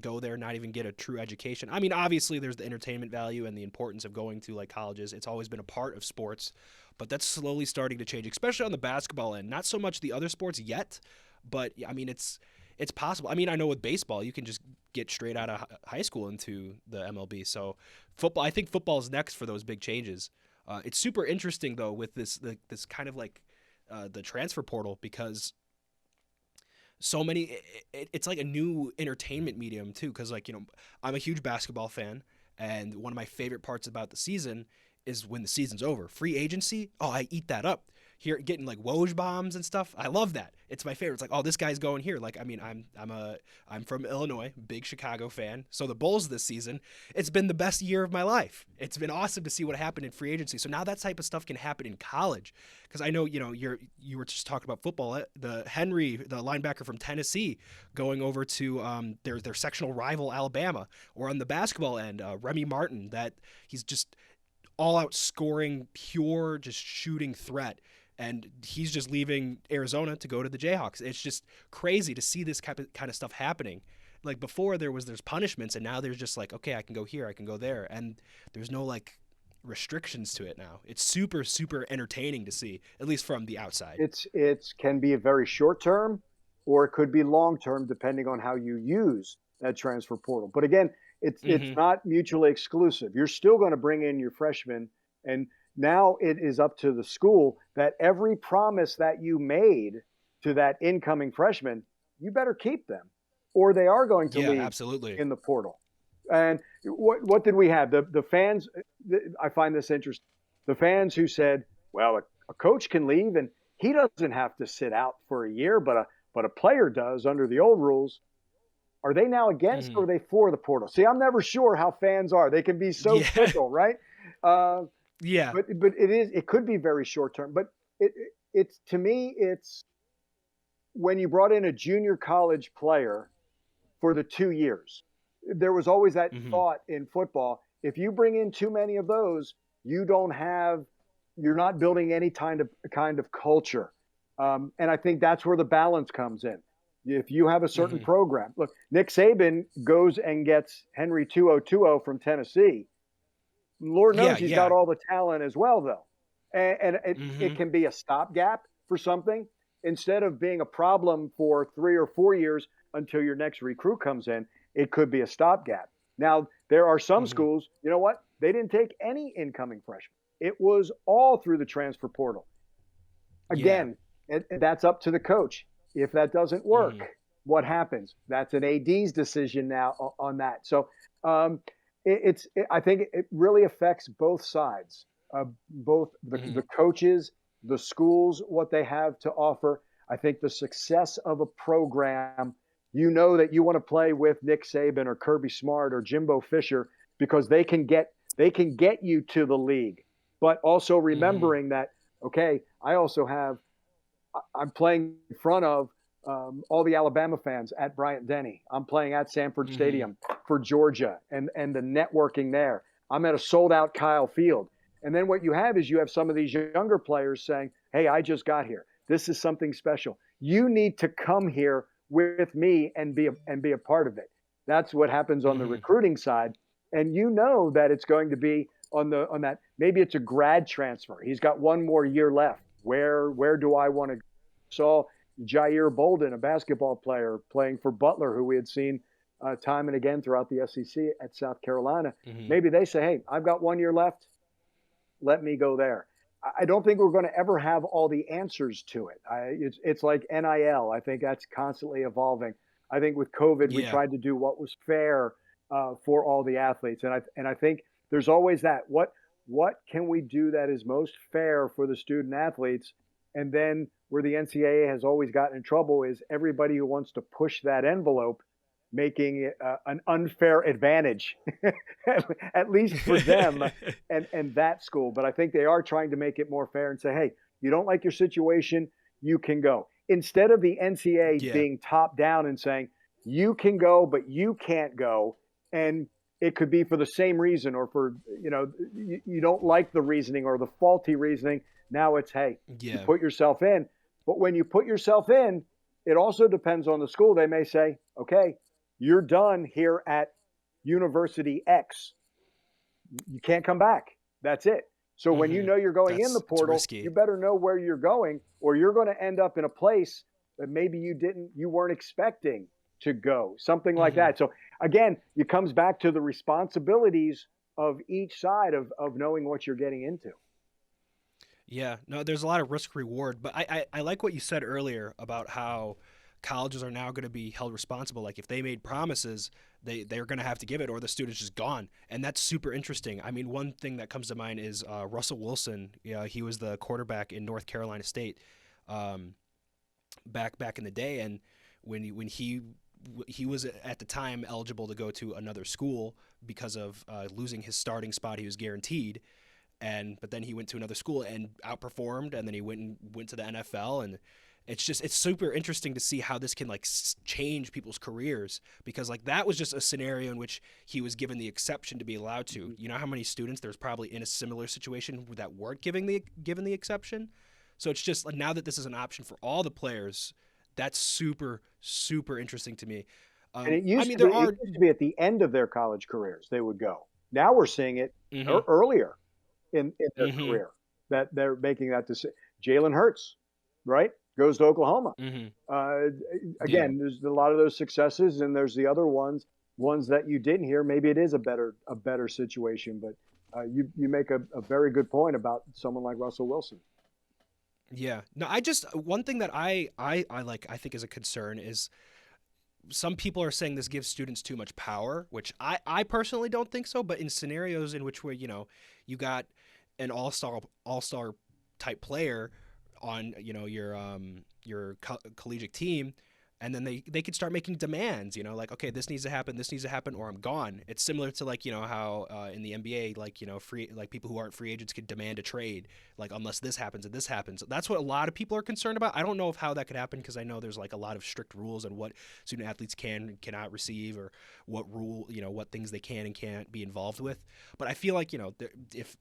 go there and not even get a true education. I mean, obviously there's the entertainment value and the importance of going to like colleges. It's always been a part of sports, but that's slowly starting to change, especially on the basketball end. Not so much the other sports yet, but I mean, it's possible. I mean, I know with baseball, you can just get straight out of high school into the MLB. So football, I think football is next for those big changes. It's super interesting though with this kind of like the transfer portal, because so many, it's like a new entertainment medium too. Cause like, I'm a huge basketball fan, and one of my favorite parts about the season is when the season's over. Free agency, oh, I eat that up. Here, getting like Woj bombs and stuff. I love that. It's my favorite. It's like, oh, this guy's going here. Like, I mean, I'm from Illinois, big Chicago fan. So the Bulls this season, it's been the best year of my life. It's been awesome to see what happened in free agency. So now that type of stuff can happen in college, because I know you were just talking about football. The Henry, the linebacker from Tennessee, going over to their sectional rival Alabama, or on the basketball end, Remy Martin, that he's just all out scoring, pure just shooting threat. And he's just leaving Arizona to go to the Jayhawks. It's just crazy to see this kind of stuff happening. Like before there's punishments, and now there's just like, okay, I can go here, I can go there. And there's no like restrictions to it now. It's super, super entertaining to see, at least from the outside. It can be a very short term, or it could be long term, depending on how you use that transfer portal. But again, it's not mutually exclusive. You're still going to bring in your freshmen, and now it is up to the school that every promise that you made to that incoming freshman, you better keep them, or they are going to leave absolutely in the portal. And what did we have? The fans, I find this interesting. The fans who said, well, a coach can leave and he doesn't have to sit out for a year, but a player does under the old rules. Are they now against or are they for the portal? See, I'm never sure how fans are. They can be so fickle, right? Yeah. But it could be very short term. But it's to me, it's when you brought in a junior college player for the 2 years, there was always that thought in football. If you bring in too many of those, you're not building any kind of culture. And I think that's where the balance comes in. If you have a certain program, look, Nick Saban goes and gets Henry 2020 from Tennessee. Lord knows he's got all the talent as well, though. And it can be a stopgap for something instead of being a problem for 3 or 4 years until your next recruit comes in. It could be a stopgap. Now, there are some schools, you know what? They didn't take any incoming freshmen. It was all through the transfer portal. Again, that's up to the coach. If that doesn't work, what happens? That's an AD's decision now on that. So I think it really affects both sides, both Hmm. the coaches, the schools, what they have to offer. I think the success of a program, you know that you want to play with Nick Saban or Kirby Smart or Jimbo Fisher because they can get you to the league. But also Hmm. remembering that, okay, I'm playing in front of all the Alabama fans at Bryant Denny. I'm playing at Sanford Hmm. Stadium for Georgia and the networking there. I'm at a sold out Kyle Field. And then what you have is you have some of these younger players saying, hey, I just got here. This is something special. You need to come here with me and be a part of it. That's what happens on the Hmm. recruiting side. And you know that it's going to be on that, maybe it's a grad transfer. He's got one more year left. Where do I want to go? Saw Jair Bolden, a basketball player playing for Butler, who we had seen time and again throughout the SEC at South Carolina. Hmm. Maybe they say, hey, I've got one year left. Let me go there. I don't think we're going to ever have all the answers to it. It's like NIL. I think that's constantly evolving. I think with COVID, we Yeah. tried to do what was fair for all the athletes, and I think there's always that. What can we do that is most fair for the student athletes? And then where the NCAA has always gotten in trouble is everybody who wants to push that envelope, making it an unfair advantage, at least for them and that school. But I think they are trying to make it more fair and say, hey, you don't like your situation, you can go. Instead of the NCAA Yeah. being top down and saying, you can go, but you can't go. And it could be for the same reason or for, you don't like the reasoning or the faulty reasoning. Now it's, hey, you Yeah. put yourself in. But when you put yourself in, it also depends on the school. They may say, okay, you're done here at University X. You can't come back. That's it. So when you Hmm. know you're going in the It's portal, you risky. better know where you're going, or you're going to end up in a place that maybe you weren't expecting to go. Something like Hmm. that. So again, it comes back to the responsibilities of each side of knowing what you're getting into. Yeah, no, there's a lot of risk reward, but I like what you said earlier about how colleges are now going to be held responsible. Like if they made promises, they're going to have to give it, or the student's just gone, and that's super interesting. I mean, one thing that comes to mind is Russell Wilson. Yeah, he was the quarterback in North Carolina State, um, back in the day, and when he was at the time eligible to go to another school because of losing his starting spot he was guaranteed, but then he went to another school and outperformed, and then he went to the NFL, and it's super interesting to see how this can like change people's careers, because like that was just a scenario in which he was given the exception to be allowed to. You know how many students there's probably in a similar situation that weren't given the exception. So it's just like now that this is an option for all the players, that's super interesting to me. And it I used mean, to be there it are. used to be at the end of their college careers they would go. Now we're seeing it Mm-hmm. earlier in their Mm-hmm. career that they're making that decision. Jalen Hurts, right, goes to Oklahoma. Mm-hmm. Uh, Yeah. Again, there's a lot of those successes, and there's the other ones that you didn't hear. Maybe it is a better situation, but you make a very good point about someone like Russell Wilson. Yeah. No, I just one thing that I think is a concern is some people are saying this gives students too much power, which I personally don't think so. But in scenarios in which where you got an all star type player on your collegiate team, and then they could start making demands, like, okay, this needs to happen, or I'm gone. It's similar to like how in the NBA, like free, like people who aren't free agents could demand a trade, like unless this happens and this happens. That's what a lot of people are concerned about. I don't know how that could happen, because I know there's like a lot of strict rules on what student athletes can and cannot receive, or what things they can and can't be involved with. But I feel like if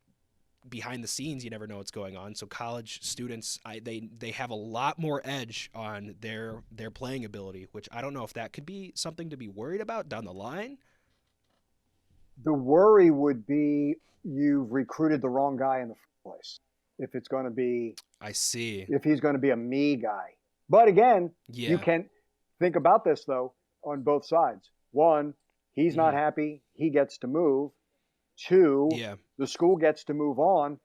behind the scenes you never know what's going on, so college students, they have a lot more edge on their playing ability, which I don't know if that could be something to be worried about down the line. The worry would be you've recruited the wrong guy in the first place. If it's going to be I see. if he's going to be a me guy. But again, you Yeah. can think about this though on both sides. One, he's not Hmm. happy, he gets to move. Two, Yeah. the school gets to move on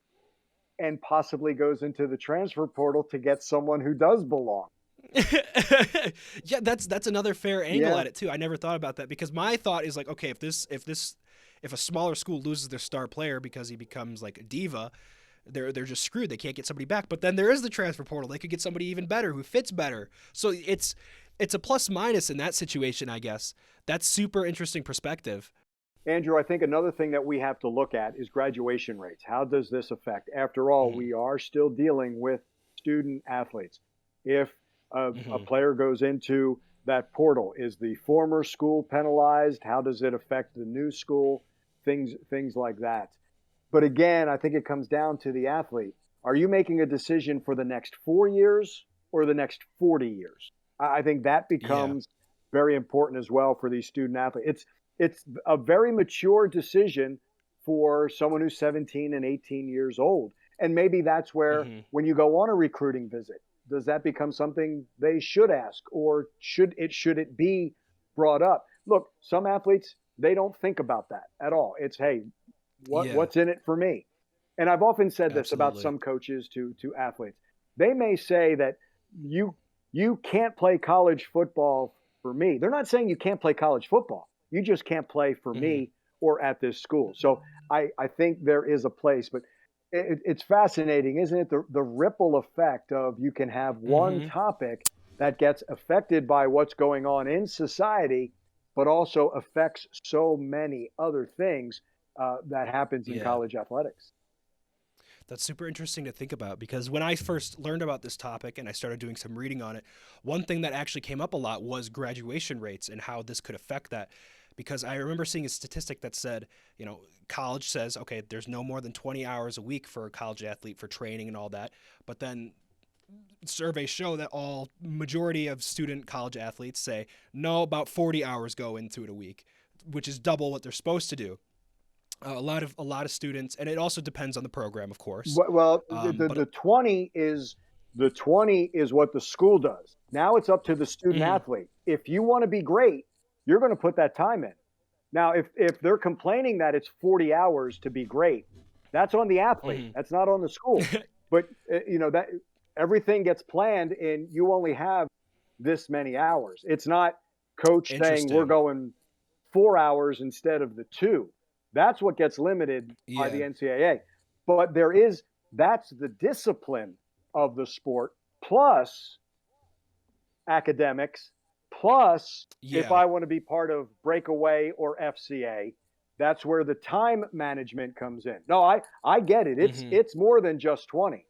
and possibly goes into the transfer portal to get someone who does belong. Yeah, that's another fair angle Yeah. at it too. I never thought about that, because my thought is like, okay, if this if a smaller school loses their star player because he becomes like a diva, they're just screwed. They can't get somebody back. But then there is the transfer portal. They could get somebody even better who fits better. So it's a plus minus in that situation, I guess. That's super interesting perspective. Andrew, I think another thing that we have to look at is graduation rates. How does this affect? After all, we are still dealing with student athletes. If a player goes into that portal, is the former school penalized? How does it affect the new school? Things like that. But again, I think it comes down to the athlete. Are you making a decision for the next 4 years or the next 40 years? I think that becomes very important as well for these student athletes. It's a very mature decision for someone who's 17 and 18 years old. And maybe that's where when you go on a recruiting visit, does that become something they should ask, or should it be brought up? Look, some athletes, they don't think about that at all. It's, hey, what's in it for me? And I've often said this about some coaches to athletes. They may say that you can't play college football for me. They're not saying you can't play college football. You just can't play for me or at this school. So I think there is a place, but it's fascinating, isn't it? The ripple effect of you can have one topic that gets affected by what's going on in society, but also affects so many other things that happens in college athletics. That's super interesting to think about, because when I first learned about this topic and I started doing some reading on it, one thing that actually came up a lot was graduation rates and how this could affect that. Because I remember seeing a statistic that said, college says, okay, there's no more than 20 hours a week for a college athlete for training and all that. But then surveys show that majority of student college athletes say, no, about 40 hours go into it a week, which is double what they're supposed to do. A lot of students, and it also depends on the program, of course. Well, the 20 is what the school does. Now it's up to the student athlete. If you want to be great, you're going to put that time in. Now, if they're complaining that it's 40 hours to be great, that's on the athlete. That's not on the school. But that everything gets planned, and you only have this many hours. It's not coach saying we're going 4 hours instead of the 2. That's what gets limited by the NCAA. But that's the discipline of the sport, plus academics, plus if I want to be part of breakaway or FCA, that's where the time management comes in. No, I get it. It's more than just 20.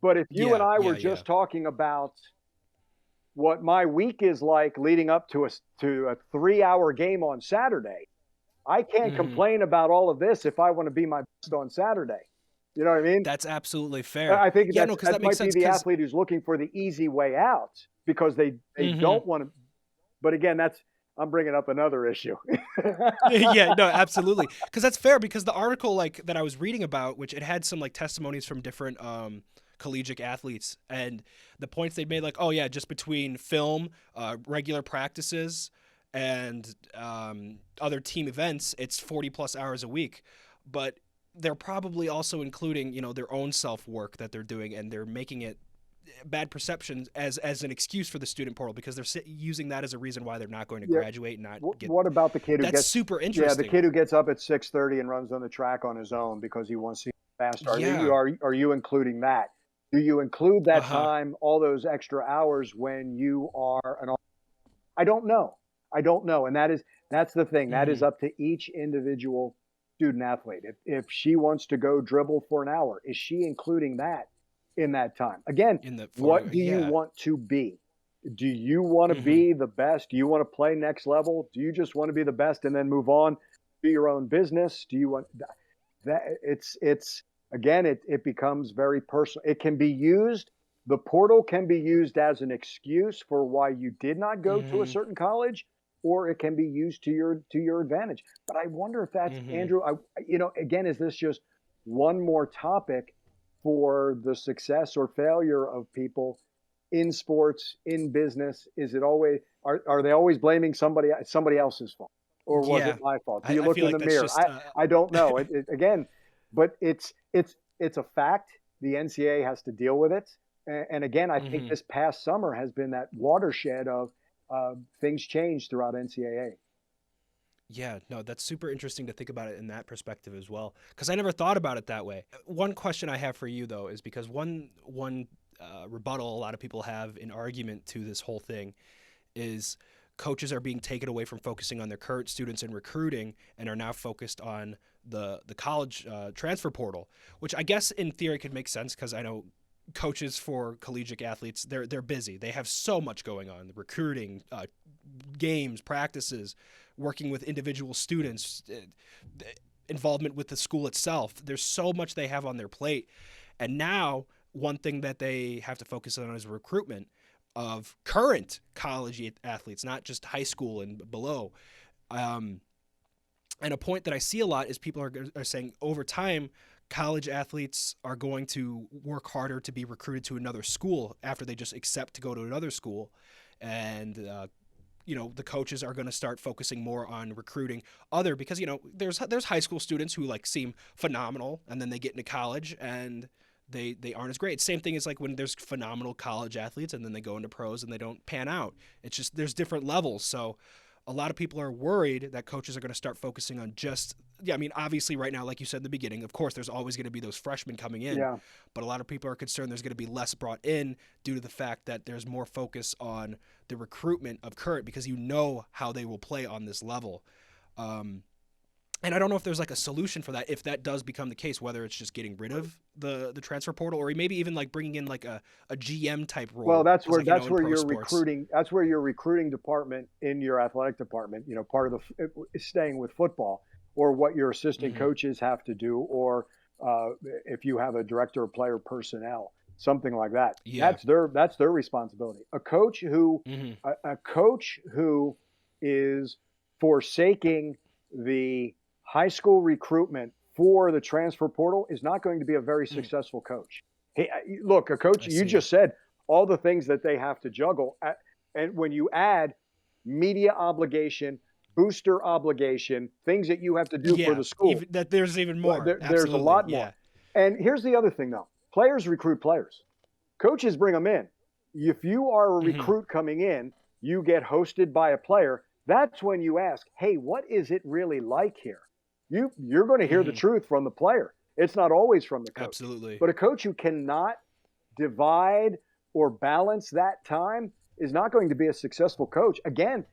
But if you and I were just talking about what my week is like leading up to a 3-hour game on Saturday, I can't complain about all of this if I want to be my best on Saturday. You know what I mean? That's absolutely fair. I think that might might sense, be the athlete who's looking for the easy way out because they don't want to. But again, I'm bringing up another issue. Yeah, no, absolutely. Because that's fair, because the article that I was reading about, which it had some testimonies from different collegiate athletes, and the points they made, just between film, regular practices, and other team events, it's 40 plus hours a week. But they're probably also including, their own self-work that they're doing, and they're making it bad perceptions as an excuse for the student portal, because they're using that as a reason why they're not going to graduate and not get. What about the kid who gets super interesting? Yeah, the kid who gets up at 6:30 and runs on the track on his own because he wants to see faster. Are you including that? Do you include that time, all those extra hours when you are an? I don't know, and that's the thing. That is up to each individual student athlete. If she wants to go dribble for an hour, is she including that in that time? Again, what do you want to be? Do you want to be the best? Do you want to play next level? Do you just want to be the best and then move on, do your own business? Do you want that? It becomes very personal. It can be used. The portal can be used as an excuse for why you did not go to a certain college, or it can be used to your advantage. But I wonder if that's Andrew. Again, is this just one more topic for the success or failure of people in sports, in business? Is it always are they always blaming somebody else's fault, or was it my fault? Do you look in the mirror? I don't know. Again, but it's a fact. The NCAA has to deal with it. And again, I think this past summer has been that watershed of things changed throughout NCAA. Yeah, no, that's super interesting to think about it in that perspective as well, because I never thought about it that way. One question I have for you though is because one rebuttal a lot of people have in argument to this whole thing is coaches are being taken away from focusing on their current students and recruiting and are now focused on the college transfer portal, which I guess in theory could make sense because I know coaches for collegiate athletes they're busy. They have so much going on: the recruiting, games, practices, working with individual students, involvement with the school itself. There's so much they have on their plate, and now one thing that they have to focus on is recruitment of current college athletes, not just high school and below. And a point that I see a lot is people are saying over time, college athletes are going to work harder to be recruited to another school after they just accept to go to another school. And, the coaches are going to start focusing more on recruiting because, there's high school students who like seem phenomenal and then they get into college and they aren't as great. Same thing as like when there's phenomenal college athletes and then they go into pros and they don't pan out. It's just there's different levels. So a lot of people are worried that coaches are going to start focusing on obviously right now, like you said in the beginning, of course, there's always going to be those freshmen coming in. Yeah. But a lot of people are concerned there's going to be less brought in due to the fact that there's more focus on the recruitment of current because how they will play on this level. And I don't know if there's like a solution for that if that does become the case, whether it's just getting rid of the transfer portal or maybe even like bringing in like a GM type role. Well, that's where your sports. recruiting department in your athletic department, part of staying with football, or what your assistant coaches have to do, or if you have a director of player personnel, something like that. Yeah. That's their responsibility. A coach who is forsaking the high school recruitment for the transfer portal is not going to be a very successful coach. Look, a coach, you just said all the things that they have to juggle. And when you add media obligation, booster obligation, things that you have to do for the school, there's even more. There's a lot more. Yeah. And here's the other thing, though. Players recruit players. Coaches bring them in. If you are a recruit coming in, you get hosted by a player. That's when you ask, hey, what is it really like here? You're going to hear the truth from the player. It's not always from the coach. Absolutely. But a coach who cannot divide or balance that time is not going to be a successful coach. Again,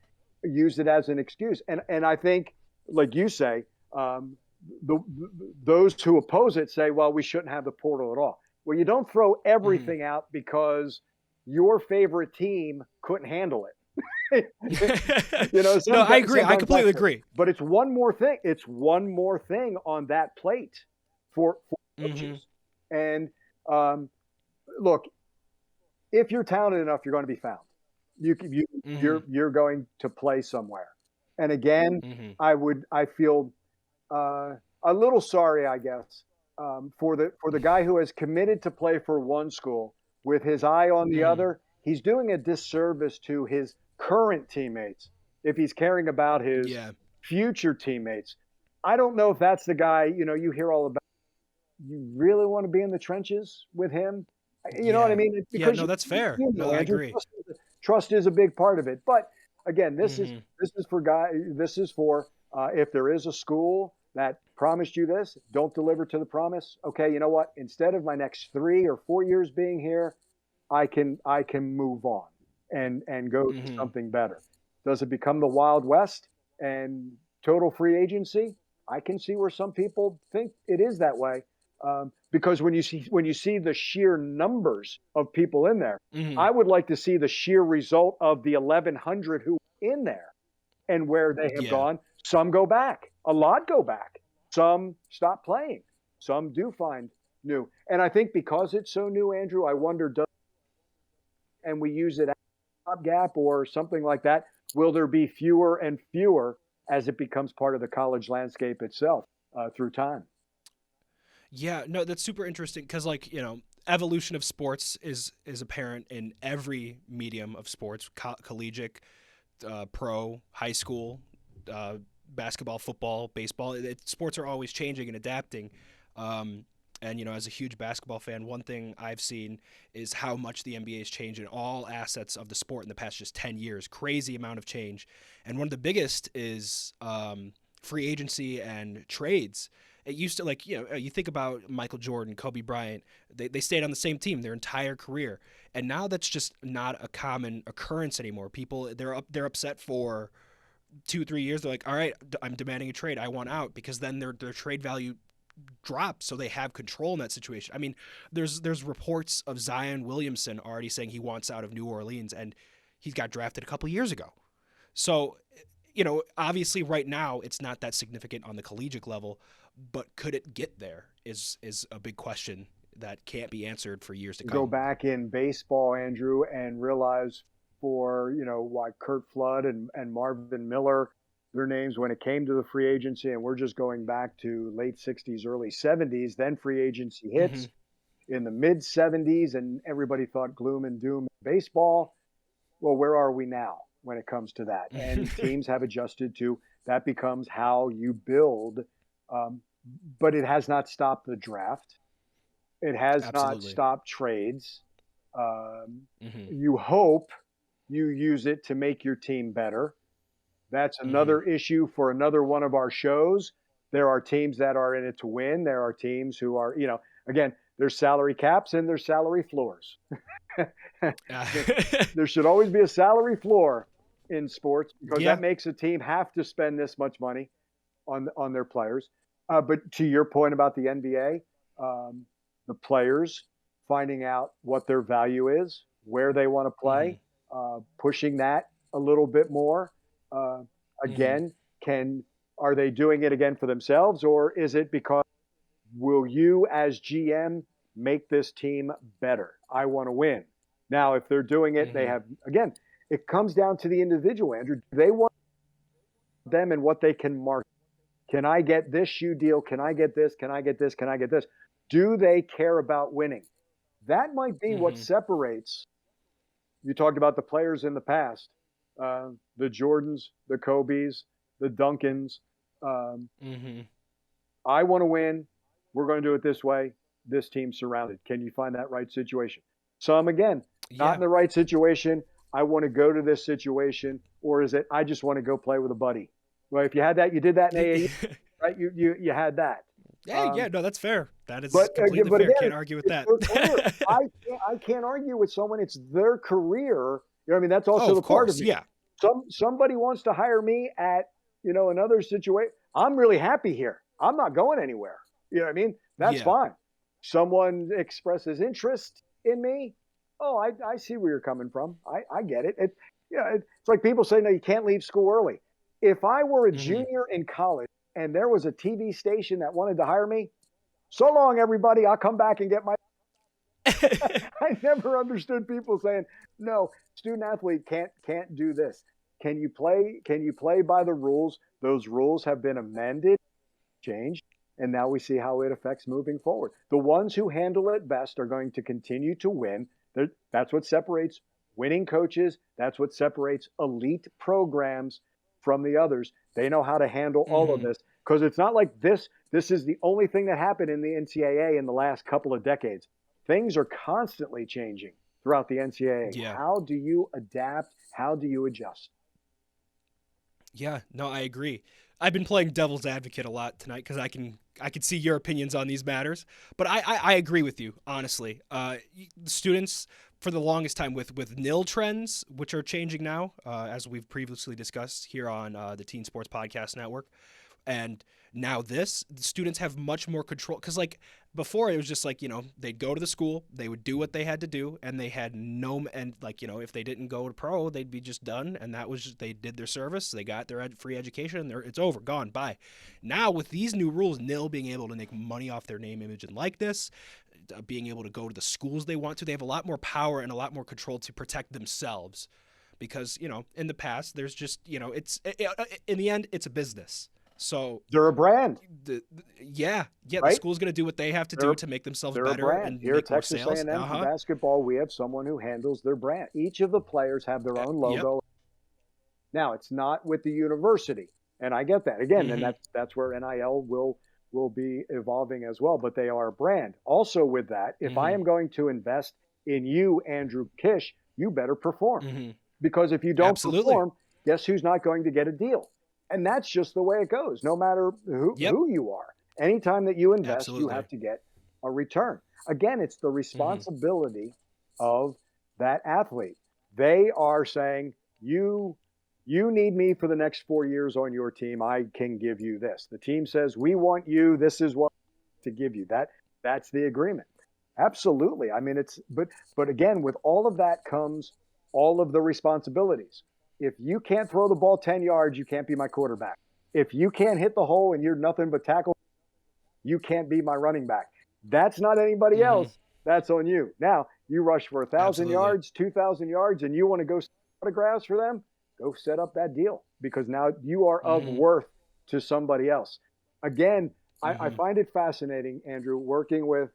use it as an excuse. And I think, like you say, those who oppose it say, well, we shouldn't have the portal at all. Well, you don't throw everything out because your favorite team couldn't handle it. No, I agree. I completely agree. But it's one more thing. It's one more thing on that plate for coaches. And look, if you're talented enough, you're going to be found. You're going to play somewhere. And again, I feel a little sorry, I guess, for the guy who has committed to play for one school with his eye on the other. He's doing a disservice to his current teammates if he's caring about his future teammates. I don't know if that's the guy, you hear all about. You really want to be in the trenches with him? You know what I mean? Because that's fair. No, I Andrew, agree. Trust is a big part of it. But again, this is for if there is a school that promised you this, don't deliver to the promise. Okay, you know what? Instead of my next 3 or 4 years being here, I can move on and go to something better. Does it become the Wild West and total free agency? I can see where some people think it is that way, because when you see the sheer numbers of people in there, I would like to see the sheer result of the 1,100 who are in there and where they have gone. Some go back. A lot go back. Some stop playing. Some do find new. And I think because it's so new, Andrew, I wonder, and we use it as a stopgap or something like that, will there be fewer and fewer as it becomes part of the college landscape itself through time? Yeah, no, that's super interesting because, evolution of sports is apparent in every medium of sports, collegiate, pro, high school, basketball, football, baseball. Sports are always changing and adapting. And, as a huge basketball fan, one thing I've seen is how much the NBA has changed in all assets of the sport in the past just 10 years. Crazy amount of change. And one of the biggest is free agency and trades. It used to, you think about Michael Jordan, Kobe Bryant, they stayed on the same team their entire career. And now that's just not a common occurrence anymore. People, they're upset for 2-3 years. They're like, all right, I'm demanding a trade. I want out, because then their trade value drops, so they have control in that situation. I mean, there's reports of Zion Williamson already saying he wants out of New Orleans, and he got drafted a couple of years ago. So, obviously right now it's not that significant on the collegiate level, but could it get there is a big question that can't be answered for years to come. Go back in baseball, Andrew, and realize for, why Kurt Flood and Marvin Miller, their names when it came to the free agency, and we're just going back to late 60s, early 70s, then free agency hits in the mid 70s, and everybody thought gloom and doom in baseball. Well, where are we now when it comes to that? And teams have adjusted to that, becomes how you build. But it has not stopped the draft. It has not stopped trades. You hope you use it to make your team better. That's another issue for another one of our shows. There are teams that are in it to win. There are teams who are, again, there's salary caps and there's salary floors. There should always be a salary floor in sports, because that makes a team have to spend this much money on their players. But to your point about the NBA, the players finding out what their value is, where they want to play, pushing that a little bit more. Again, are they doing it again for themselves, or is it because will you as GM make this team better? I want to win. Now, if they're doing it, they have, again, it comes down to the individual, Andrew. They want them and what they can market. Can I get this shoe deal? Can I get this? Can I get this? Can I get this? Do they care about winning? That might be what separates. You talked about the players in the past, the Jordans, the Kobes, the Duncans. I want to win. We're going to do it this way. This team's surrounded. Can you find that right situation? Some, again, not in the right situation. I want to go to this situation. Or is it, I just want to go play with a buddy? Well, if you had that, you did that in AAU, right? You had that. No, that's fair. That is completely fair. Again, can't argue with that. I can't argue with someone. It's their career. That's also the part of me. Yeah. Somebody wants to hire me at, another situation. I'm really happy here. I'm not going anywhere. You know what I mean? That's fine. Someone expresses interest in me. Oh, I see where you're coming from. I get it. It's like people say, no, you can't leave school early. If I were a junior in college and there was a TV station that wanted to hire me, so long, everybody, I'll come back and get my. I never understood people saying, no, student athlete can't do this. Can you play by the rules? Those rules have been amended, changed, and now we see how it affects moving forward. The ones who handle it best are going to continue to win. That's what separates winning coaches. That's what separates elite programs from the others. They know how to handle all of this, because it's not like this is the only thing that happened in the NCAA in the last couple of decades. Things are constantly changing throughout the NCAA. Yeah. How do you adapt? How do you adjust? Yeah, no, I agree. I've been playing devil's advocate a lot tonight because I can see your opinions on these matters, but I agree with you, honestly. Students, for the longest time, with nil trends, which are changing now, as we've previously discussed here on the Teen Sports Podcast Network, and now the students have much more control, because before it was just they'd go to the school, they would do what they had to do, and they had if they didn't go to pro, they'd be just done, and that was they did their service, they got their free education, it's over, gone, bye. Now with these new rules, nil being able to make money off their name, image, and likeness, being able to go to the schools they want to, they have a lot more power and a lot more control to protect themselves, because in the past there's just it's in the end it's a business. So they're a brand. Right? The school's going to do what they have to do to make themselves better and here make at Texas more sales. A&M for basketball, we have someone who handles their brand. Each of the players have their own logo. Now, it's not with the university, and I get that. Again, and that's where NIL will will be evolving as well, but they are a brand. Also, with that, if I am going to invest in you, Andrew Kish, you better perform. Because if you don't Absolutely. perform, guess who's not going to get a deal? And that's just the way it goes, no matter who you are. Anytime that you invest, you Absolutely. have to get a return. Again, it's the responsibility of that athlete. They are saying, you need me for the next 4 years on your team. I can give you this. The team says, we want you. This is what to give you. That's the agreement. Absolutely. I mean, but again, with all of that comes all of the responsibilities. If you can't throw the ball 10 yards, you can't be my quarterback. If you can't hit the hole and you're nothing but tackle, you can't be my running back. That's not anybody else. That's on you. Now, you rush for 1,000 yards, 2,000 yards, and you want to go autographs for them, go set up that deal, because now you are of worth to somebody else. Again, I find it fascinating, Andrew, working with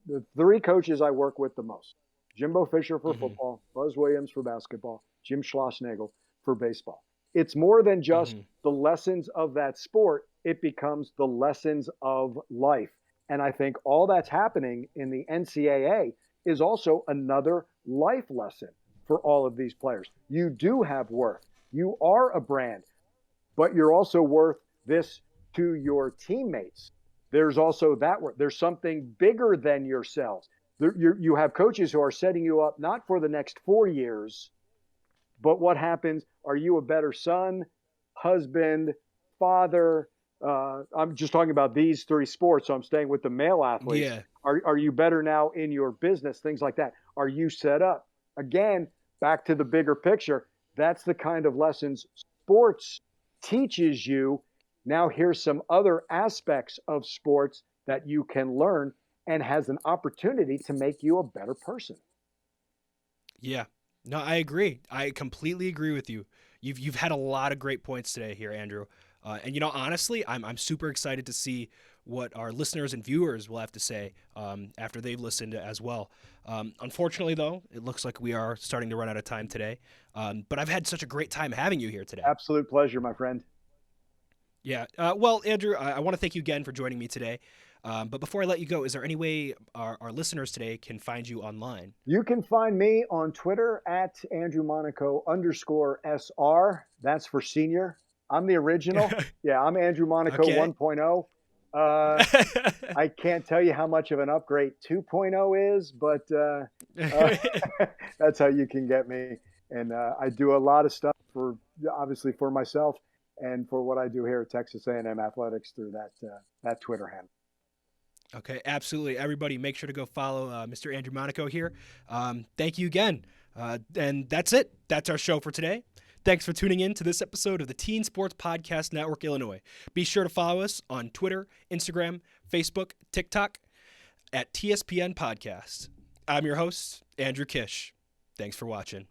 the 3 coaches I work with the most. Jimbo Fisher for football, Buzz Williams for basketball, Jim Schlossnagle for baseball. It's more than just the lessons of that sport. It becomes the lessons of life. And I think all that's happening in the NCAA is also another life lesson for all of these players. You do have worth. You are a brand, but you're also worth this to your teammates. There's also that worth. There's something bigger than yourselves. You have coaches who are setting you up not for the next 4 years, but what happens? Are you a better son, husband, father? I'm just talking about these 3 sports, so I'm staying with the male athletes. Yeah. Are you better now in your business? Things like that. Are you set up? Again, back to the bigger picture. That's the kind of lessons sports teaches you. Now here's some other aspects of sports that you can learn and has an opportunity to make you a better person. Yeah. No, I agree. I completely agree with you. You've had a lot of great points today here, Andrew. And honestly, I'm super excited to see what our listeners and viewers will have to say after they've listened as well. Unfortunately, though, it looks like we are starting to run out of time today. But I've had such a great time having you here today. Absolute pleasure, my friend. Yeah. Well, Andrew, I want to thank you again for joining me today. But before I let you go, is there any way our listeners today can find you online? You can find me on Twitter at Andrew Monaco _SR. That's for senior. I'm the original. Yeah, I'm Andrew Monaco 1.0. I can't tell you how much of an upgrade 2.0 is, but that's how you can get me. And I do a lot of stuff obviously for myself and for what I do here at Texas A&M Athletics through that Twitter handle. Okay, absolutely. Everybody, make sure to go follow Mr. Andrew Monaco here. Thank you again. And that's it. That's our show for today. Thanks for tuning in to this episode of the Teen Sports Podcast Network Illinois. Be sure to follow us on Twitter, Instagram, Facebook, TikTok at TSPN Podcast. I'm your host, Andrew Kish. Thanks for watching.